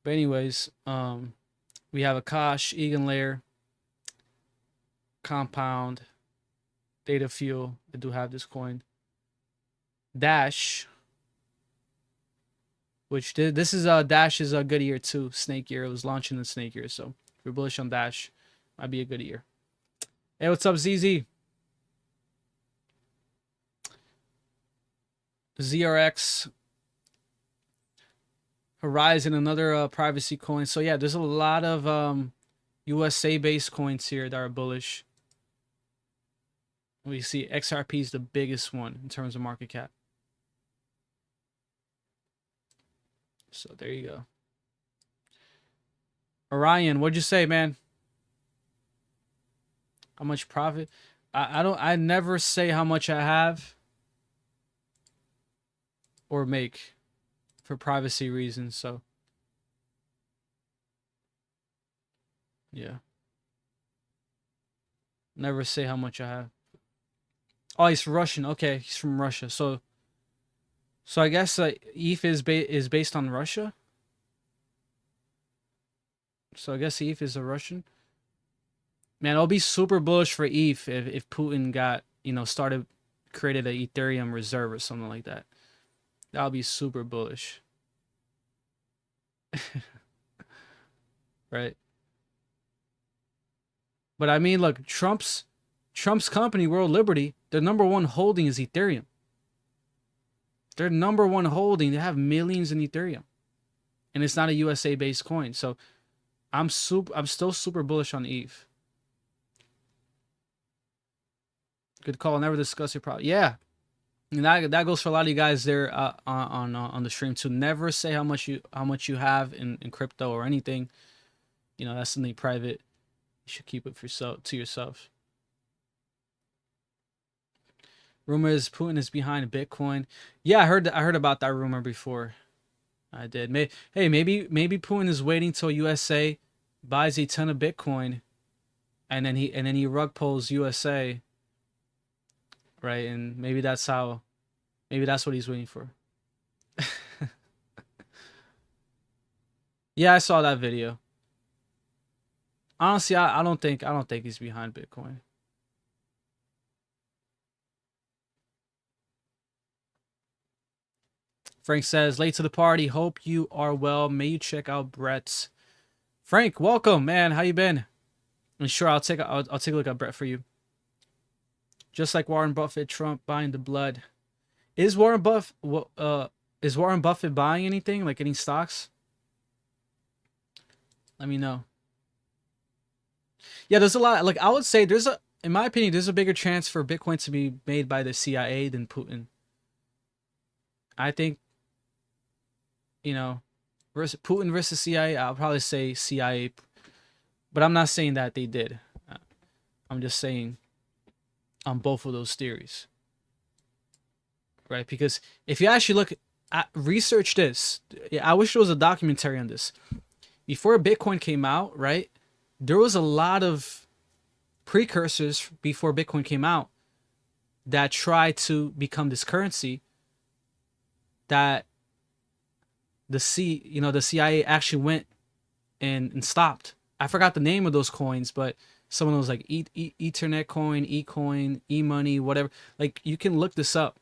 But anyways, we have Akash, Egan Layer, Compound, Data Fuel. I do have this coin. Dash, which this is Dash is a good year too. Snake year. It was launching in Snake year, so if you're bullish on Dash, might be a good year. Hey, what's up, ZZ? ZRX, Horizon, another privacy coin. So yeah, there's a lot of USA based coins here that are bullish. We see XRP is the biggest one in terms of market cap. So there you go. Orion, what'd you say, man? How much profit? I never say how much I have or make for privacy reasons, so yeah. Never say how much I have. Oh, he's Russian. Okay, he's from Russia. So I guess ETH is based on Russia. So I guess ETH is a Russian. Man, I'll be super bullish for ETH if Putin got, created an Ethereum reserve or something like that. That'll be super bullish. Right. But I mean, look, Trump's company, World Liberty, their number one holding is Ethereum. Their number one holding, they have millions in Ethereum. And it's not a USA based coin. So I'm still super bullish on ETH. Good call. Never discuss your problem. Yeah. And that goes for a lot of you guys there on the stream too. Never say how much you have in crypto or anything. That's something private. You should keep it to yourself. Rumor is Putin is behind Bitcoin. Yeah, I heard about that rumor before. I did. Maybe Putin is waiting till USA buys a ton of Bitcoin, and then he rug pulls USA. Right, and maybe that's what he's waiting for. Yeah, I saw that video. Honestly, I don't think he's behind Bitcoin. Frank says, late to the party. Hope you are well. May you check out Brett's. Frank, welcome, man. How you been? And sure, I'll take a look at Brett for you. Just like Warren Buffett, Trump buying the blood. Is Warren Buffett buying anything, like any stocks? Let me know. Yeah, there's a lot. Like I would say, in my opinion, there's a bigger chance for Bitcoin to be made by the CIA than Putin. I think, versus Putin versus CIA, I'll probably say CIA, but I'm not saying that they did. I'm just saying on both of those theories, right? Because if you actually look at research this, I wish there was a documentary on this. Before Bitcoin came out, right? There was a lot of precursors before Bitcoin came out that tried to become this currency that the CIA actually went and stopped. I forgot the name of those coins, but someone was like Ethernet coin, eCoin, eMoney, whatever. Like you can look this up.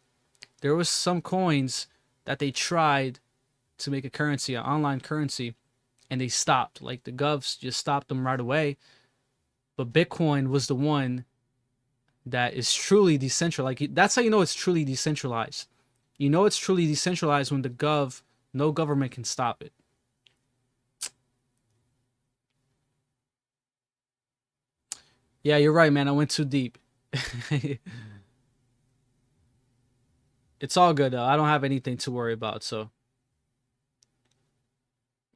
There was some coins that they tried to make a currency, an online currency, and they stopped. Like the govs just stopped them right away. But Bitcoin was the one that is truly decentralized. Like that's how you know it's truly decentralized. You know it's truly decentralized when no government can stop it. Yeah, you're right, man. I went too deep. It's all good though. I don't have anything to worry about, so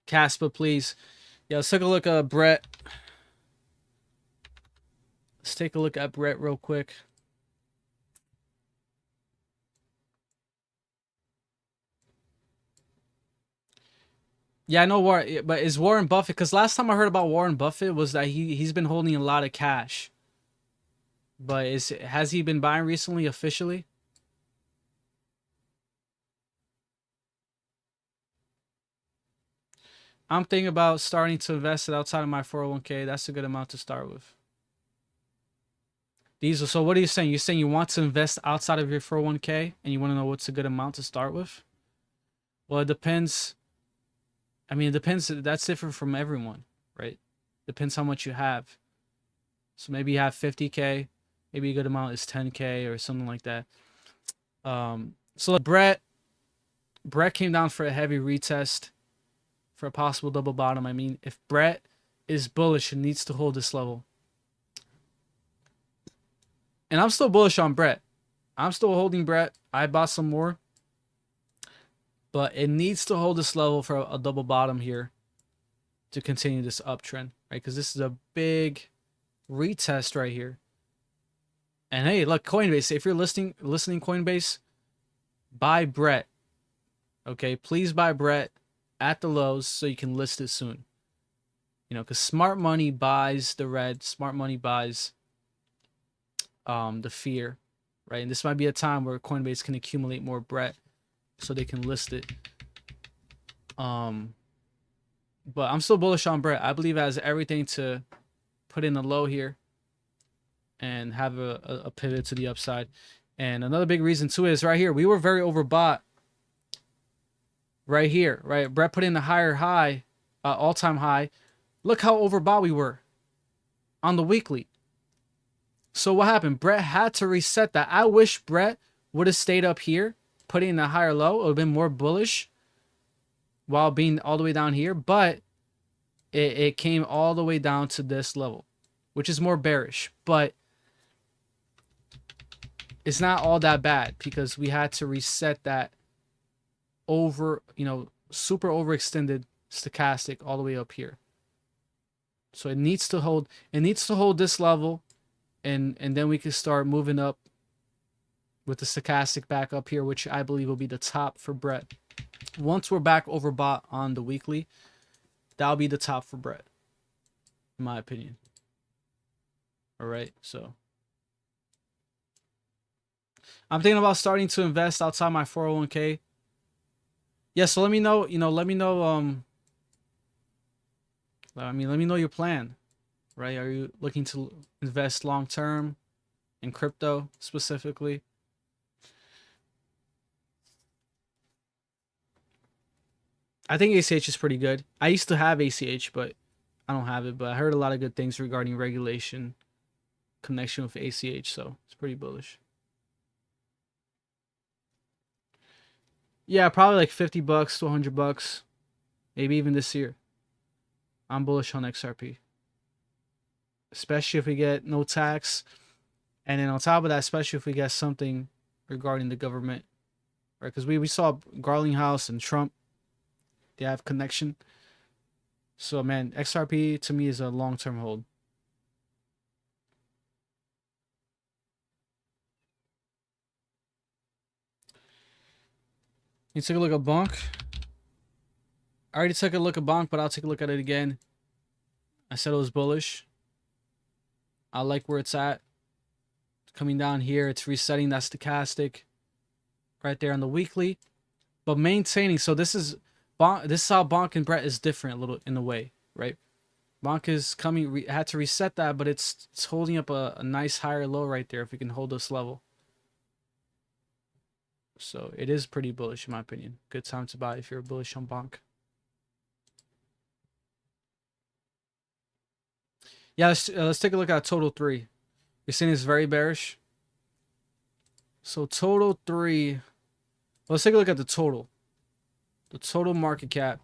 Caspa, please. Yeah, let's take a look at Brett. Let's take a look at Brett real quick. Yeah, I know Warren, but is Warren Buffett? Because last time I heard about Warren Buffett was that he's been holding a lot of cash. But has he been buying recently officially? I'm thinking about starting to invest it outside of my 401k. That's a good amount to start with. So what are you saying? You're saying you want to invest outside of your 401k and you want to know what's a good amount to start with? Well, it depends. I mean, it depends. That's different from everyone, right? Depends how much you have. So maybe you have 50k. Maybe a good amount is 10k or something like that. So Brett came down for a heavy retest for a possible double bottom. I mean, if Brett is bullish and needs to hold this level, and I'm still bullish on Brett. I'm still holding Brett. I bought some more, but it needs to hold this level for a double bottom here to continue this uptrend, right? Because this is a big retest right here. And hey, look, Coinbase, if you're listening Coinbase, buy Brett. Okay, please buy Brett at the lows so you can list it soon. You know, because smart money buys the red, smart money buys the fear, right? And this might be a time where Coinbase can accumulate more Brett so they can list it. But I'm still bullish on Brett. I believe it has everything to put in a low here and have a pivot to the upside. And another big reason too is right here, we were very overbought right here, right? Brett put in a higher high, all-time high. Look how overbought we were on the weekly. So what happened? Brett had to reset that. I wish Brett would have stayed up here, putting in a higher low. It would have been more bullish while being all the way down here. But it came all the way down to this level, which is more bearish. But it's not all that bad because we had to reset that over, super overextended stochastic all the way up here. So it needs to hold this level. And then we can start moving up with the stochastic back up here, which I believe will be the top for Brett. Once we're back overbought on the weekly, that'll be the top for Brett, in my opinion. All right, so I'm thinking about starting to invest outside my 401k. Yeah, so let me know, let me know your plan. Right? Are you looking to invest long term in crypto specifically? I think ACH is pretty good. I used to have ACH, but I don't have it. But I heard a lot of good things regarding regulation connection with ACH, so it's pretty bullish. Yeah, probably like $50 to $100, maybe even this year. I'm bullish on XRP. Especially if we get no tax. And then on top of that, especially if we get something regarding the government. Right? Because we saw Garlinghouse and Trump. They have connection. So, man, XRP to me is a long-term hold. You take a look at Bonk. I already took a look at Bonk, but I'll take a look at it again. I said it was bullish. I like where it's at. Coming down here, it's resetting that stochastic right there on the weekly, but maintaining. So this is how Bonk and Brett is different a little in a way, right? Bonk is coming, had to reset that, but it's holding up a nice higher low right there if we can hold this level. So it is pretty bullish in my opinion. Good time to buy if you're bullish on Bonk. Yeah, let's take a look at total 3. You're saying it's very bearish. So total 3. Let's take a look at the total. The total market cap.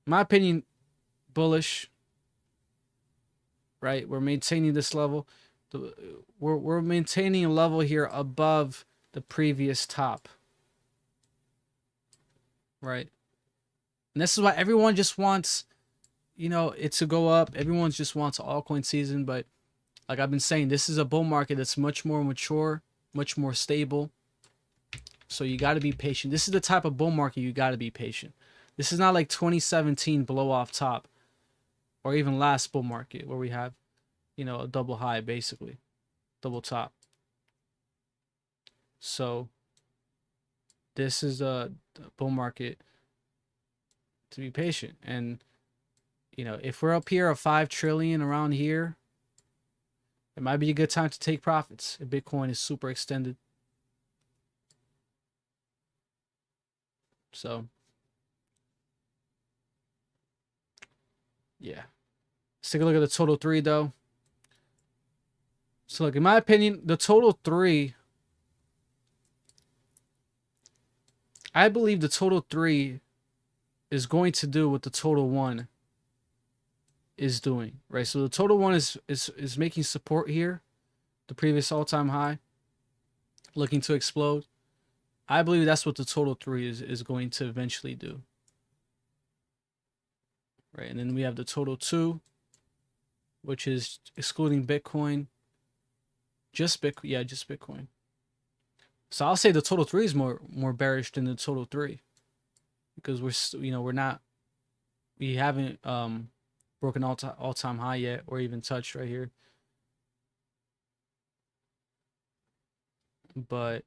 In my opinion, bullish. Right? We're maintaining this level. We're maintaining a level here above the previous top. Right? And this is why everyone just wants, you know, it to go up. Everyone just wants altcoin season. But like I've been saying, this is a bull market that's much more mature, much more stable. So you got to be patient. This is the type of bull market you got to be patient. This is not like 2017 blow off top, or even last bull market where we have, you know, a double high, basically double top. So this is a bull market to be patient. And you know, if we're up here at 5 trillion around here, it might be a good time to take profits if Bitcoin is super extended. So yeah, let's take a look at the total 3 though. So look, in my opinion, the total 3, I believe the total 3 is going to do what the total 1 is doing, right? So the total 1 is making support here, the previous all-time high, looking to explode. I believe that's what the total 3 is going to eventually do, right? And then we have the total 2, which is excluding Bitcoin, just Bitcoin. So I'll say the total 3 is more bearish than the total 3, because we haven't broken all-time high yet, or even touched right here. But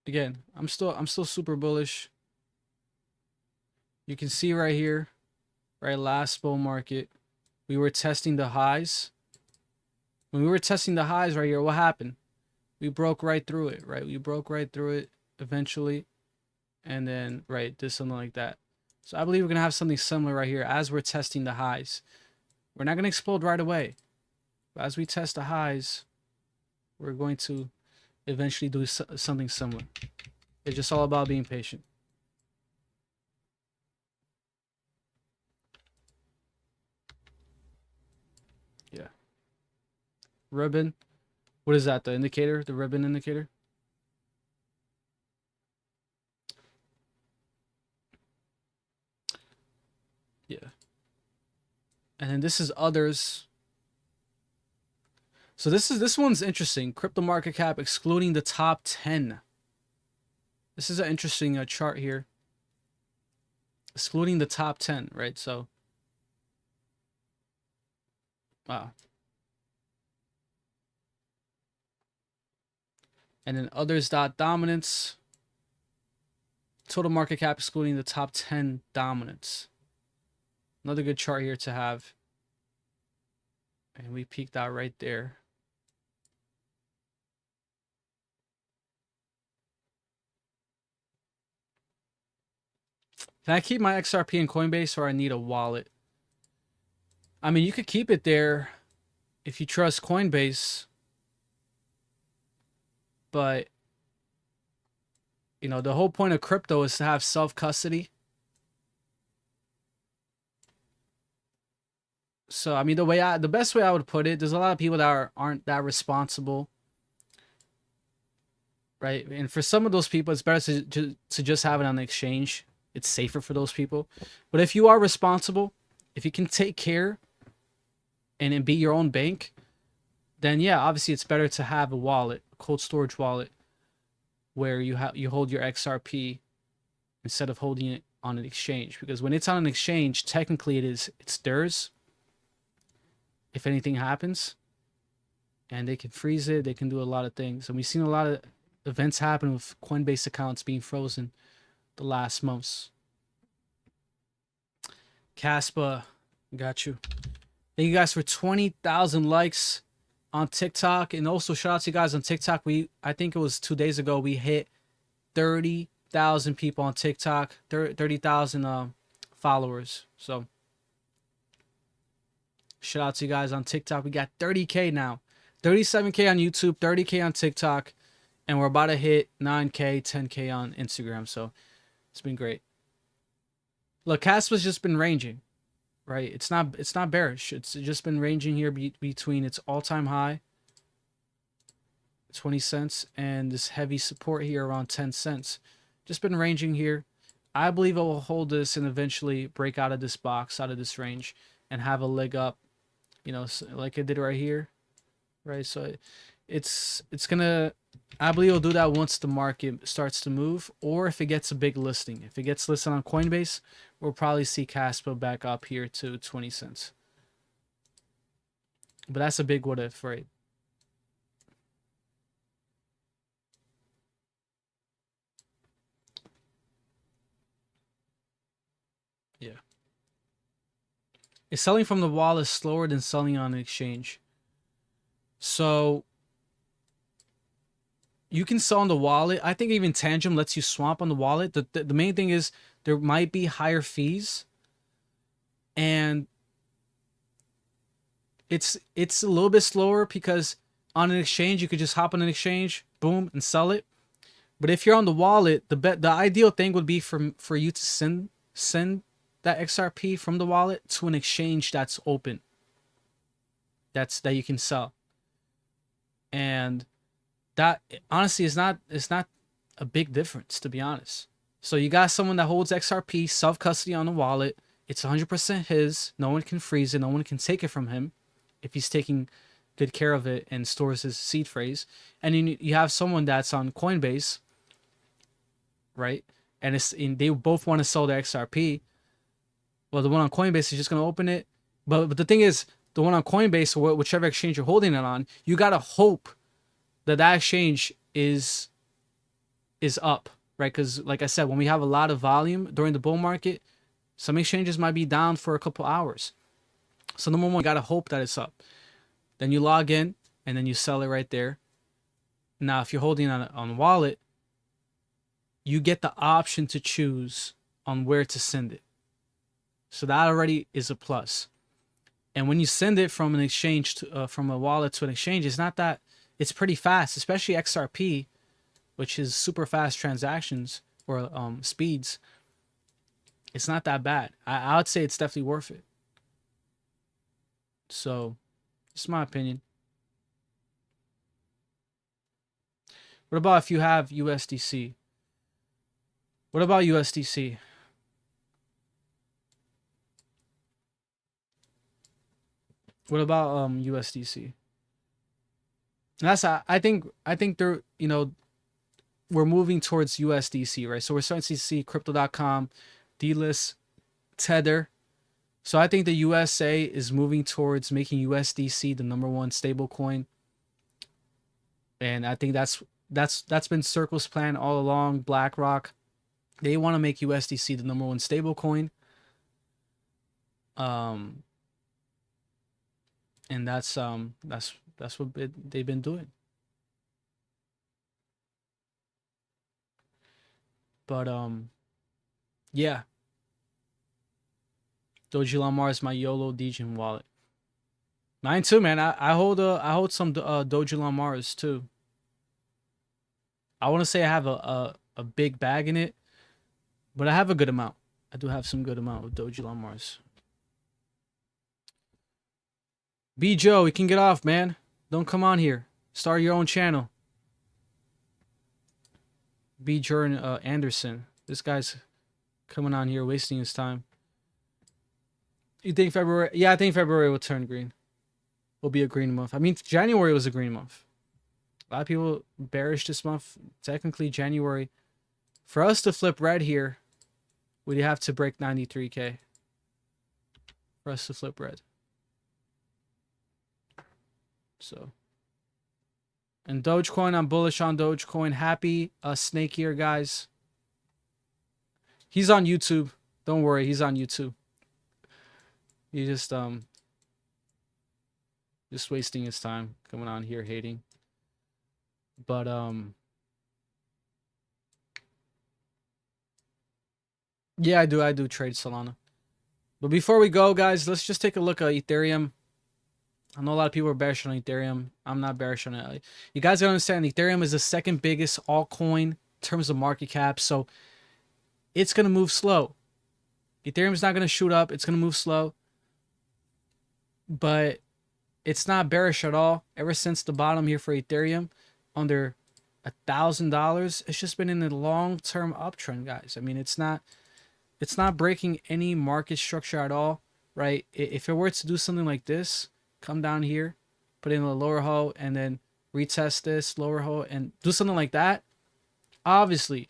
again, I'm still super bullish. You can see right here, right, last bull market, we were testing the highs. When we were testing the highs right here, what happened? We broke right through it, right? We broke right through it eventually. And then, right, did something like that. So I believe we're going to have something similar right here as we're testing the highs. We're not going to explode right away. But as we test the highs, we're going to eventually do something similar. It's just all about being patient. Yeah. Ribbon. What is that? The indicator? The ribbon indicator? Yeah. And then this is others. So this one's interesting. Crypto market cap excluding the top 10. This is an interesting chart here. Excluding the top 10, right? So, wow. And then others dot dominance. Total market cap excluding the top 10 dominance. Another good chart here to have. And we peaked out right there. Can I keep my XRP in Coinbase, or I need a wallet? I mean, you could keep it there if you trust Coinbase. But, you know, the whole point of crypto is to have self-custody. So, I mean, the best way I would put it, there's a lot of people that aren't that responsible, right? And for some of those people, it's better to just have it on the exchange. It's safer for those people. But if you are responsible, if you can take care and be your own bank, then yeah, obviously it's better to have a wallet, a cold storage wallet, where you hold your XRP instead of holding it on an exchange. Because when it's on an exchange, technically it's theirs if anything happens, and they can freeze it, they can do a lot of things. And we've seen a lot of events happen with Coinbase accounts being frozen the last months. Caspa, got you. Thank you guys for 20,000 likes on TikTok. And also shout out to you guys on TikTok. I think it was 2 days ago, we hit 30,000 people on TikTok, 30,000 followers. So shout out to you guys on TikTok. We got 30K now, 37K on YouTube, 30K on TikTok, and we're about to hit 9K, 10K on Instagram. So it's been great. Look, Caspa's just been ranging, right? It's not bearish. It's just been ranging here between its all-time high, 20 cents, and this heavy support here around 10 cents. Just been ranging here. I believe it will hold this and eventually break out of this box, out of this range, and have a leg up, you know, like it did right here, right? So it's gonna, I believe it'll do that once the market starts to move, or if it gets a big listing. If it gets listed on Coinbase, we'll probably see Caspa back up here to 20 cents. But that's a big what if, right? Yeah. It's selling from the wallet slower than selling on an exchange. So you can sell on the wallet. I think even Tangent lets you swap on the wallet. The main thing is there might be higher fees, and it's a little bit slower because on an exchange you could just hop on an exchange, boom, and sell it. But if you're on the wallet, the ideal thing would be for you to send that XRP from the wallet to an exchange that's open. That you can sell. And that honestly is not, it's not a big difference, to be honest. So you got someone that holds XRP self-custody on the wallet. It's 100% his. No one can freeze it. No one can take it from him if he's taking good care of it and stores his seed phrase. And you have someone that's on Coinbase, right? And they both want to sell their XRP. Well, the one on Coinbase is just going to open it. But the thing is, the one on Coinbase or whichever exchange you're holding it on, you got to hope that exchange is up, right? Because like I said, when we have a lot of volume during the bull market, some exchanges might be down for a couple hours. So number one, you got to hope that it's up. Then you log in and then you sell it right there. Now, if you're holding on wallet, you get the option to choose on where to send it. So that already is a plus. And when you send it from an exchange to, from a wallet to an exchange, it's not that, it's pretty fast, especially XRP, which is super fast transactions or speeds. It's not that bad. I would say it's definitely worth it. So, it's my opinion. What about if you have USDC? What about USDC? What about USDC? That's I think they're, you know, we're moving towards USDC, right? So we're starting to see crypto.com delist Tether. So I think the USA is moving towards making USDC the #1 stable coin. And I think that's been Circle's plan all along. BlackRock, they want to make USDC the #1 stable coin. And that's what they've been doing. But yeah. Doji Lamar is my YOLO Degen wallet. Mine too, man. I hold some Doji Lamars too. I want to say I have a big bag in it, but I have a good amount. I do have some good amount of Doji Lamars. B Joe, you can get off, man. Don't come on here. Start your own channel. B Jordan Anderson. This guy's coming on here wasting his time. You think February? Yeah, I think February will turn green. Will be a green month. I mean, January was a green month. A lot of people bearish this month. Technically, January. For us to flip red here, we'd have to break 93K. For us to flip red. So. And Dogecoin, I'm bullish on Dogecoin. Happy Snake Ear, guys. He's on YouTube. Don't worry, he's on YouTube. He just wasting his time coming on here hating. But yeah, I do trade Solana. But before we go, guys, let's just take a look at Ethereum. I know a lot of people are bearish on Ethereum. I'm not bearish on it. You guys gotta understand, Ethereum is the second biggest altcoin in terms of market cap, so it's gonna move slow. Ethereum's not gonna shoot up. It's gonna move slow. But it's not bearish at all. Ever since the bottom here for Ethereum, under $1,000. It's just been in a long-term uptrend, guys. I mean, it's not breaking any market structure at all, right? If it were to do something like this, come down here, put in a lower hoe, and then retest this lower hoe and do something like that, obviously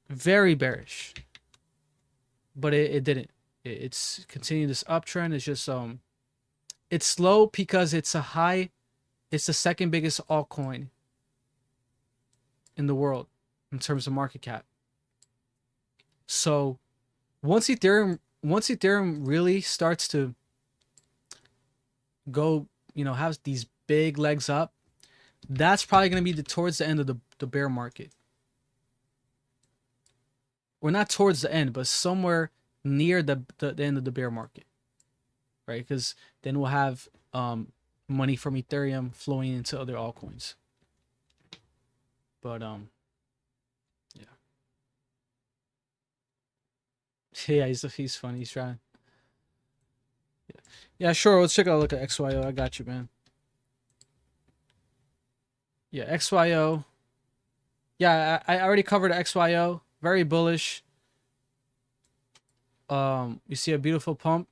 very bearish. But it didn't. It's continuing this uptrend. It's just it's slow because it's the second biggest altcoin in the world in terms of market cap. So once Ethereum really starts to go, have these big legs up, that's probably going to be towards the end of the bear market. Or not towards the end, but somewhere near the end of the bear market, right? Because then we'll have money from Ethereum flowing into other altcoins. But yeah. Yeah, he's funny. He's trying. Yeah, sure. Let's check out a look at XYO. I got you, man. Yeah, XYO. Yeah, I already covered XYO. Very bullish. You see a beautiful pump,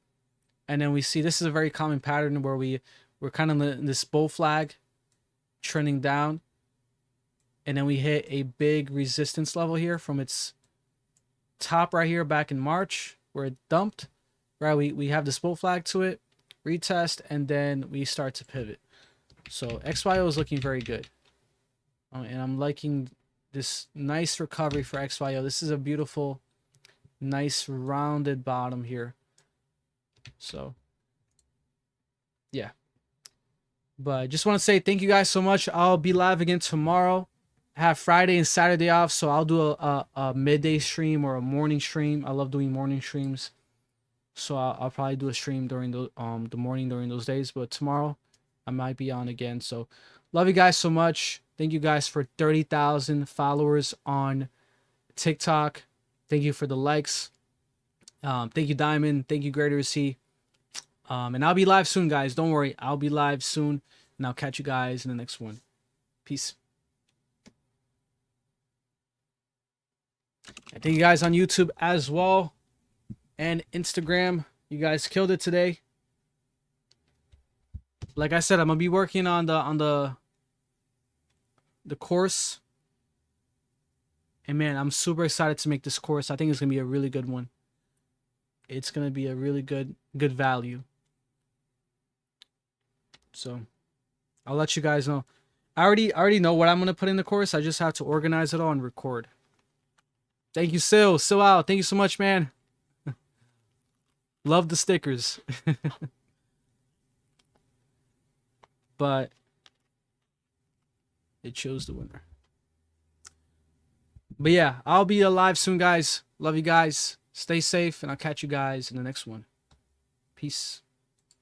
and then we see this is a very common pattern where we're kind of in this bull flag, trending down, and then we hit a big resistance level here from its top right here back in March where it dumped. Right, we have this bull flag to it, retest, and then we start to pivot. So XYO is looking very good, and I'm liking this nice recovery for XYO. This is a beautiful, nice rounded bottom here. So yeah, but I just want to say thank you guys so much. I'll be live again tomorrow. I have Friday and Saturday off, so I'll do a midday stream or a morning stream. I love doing morning streams, so I'll probably do a stream during the morning during those days. But tomorrow I might be on again. So love you guys so much. Thank you guys for 30,000 followers on TikTok. Thank you for the likes. Thank you, Diamond. Thank you, Greater C. And I'll be live soon, guys. Don't worry. I'll be live soon. And I'll catch you guys in the next one. Peace. And thank you guys on YouTube as well. And Instagram. You guys killed it today. Like I said, I'm going to be working on the course. And man, I'm super excited to make this course. I think it's going to be a really good one. It's going to be a really good value. So I'll let you guys know. I already know what I'm going to put in the course. I just have to organize it all and record. Thank you, Sil out. Thank you so much, man. Love the stickers. But it chose the winner. But yeah, I'll be alive soon, guys. Love you guys. Stay safe, and I'll catch you guys in the next one. Peace.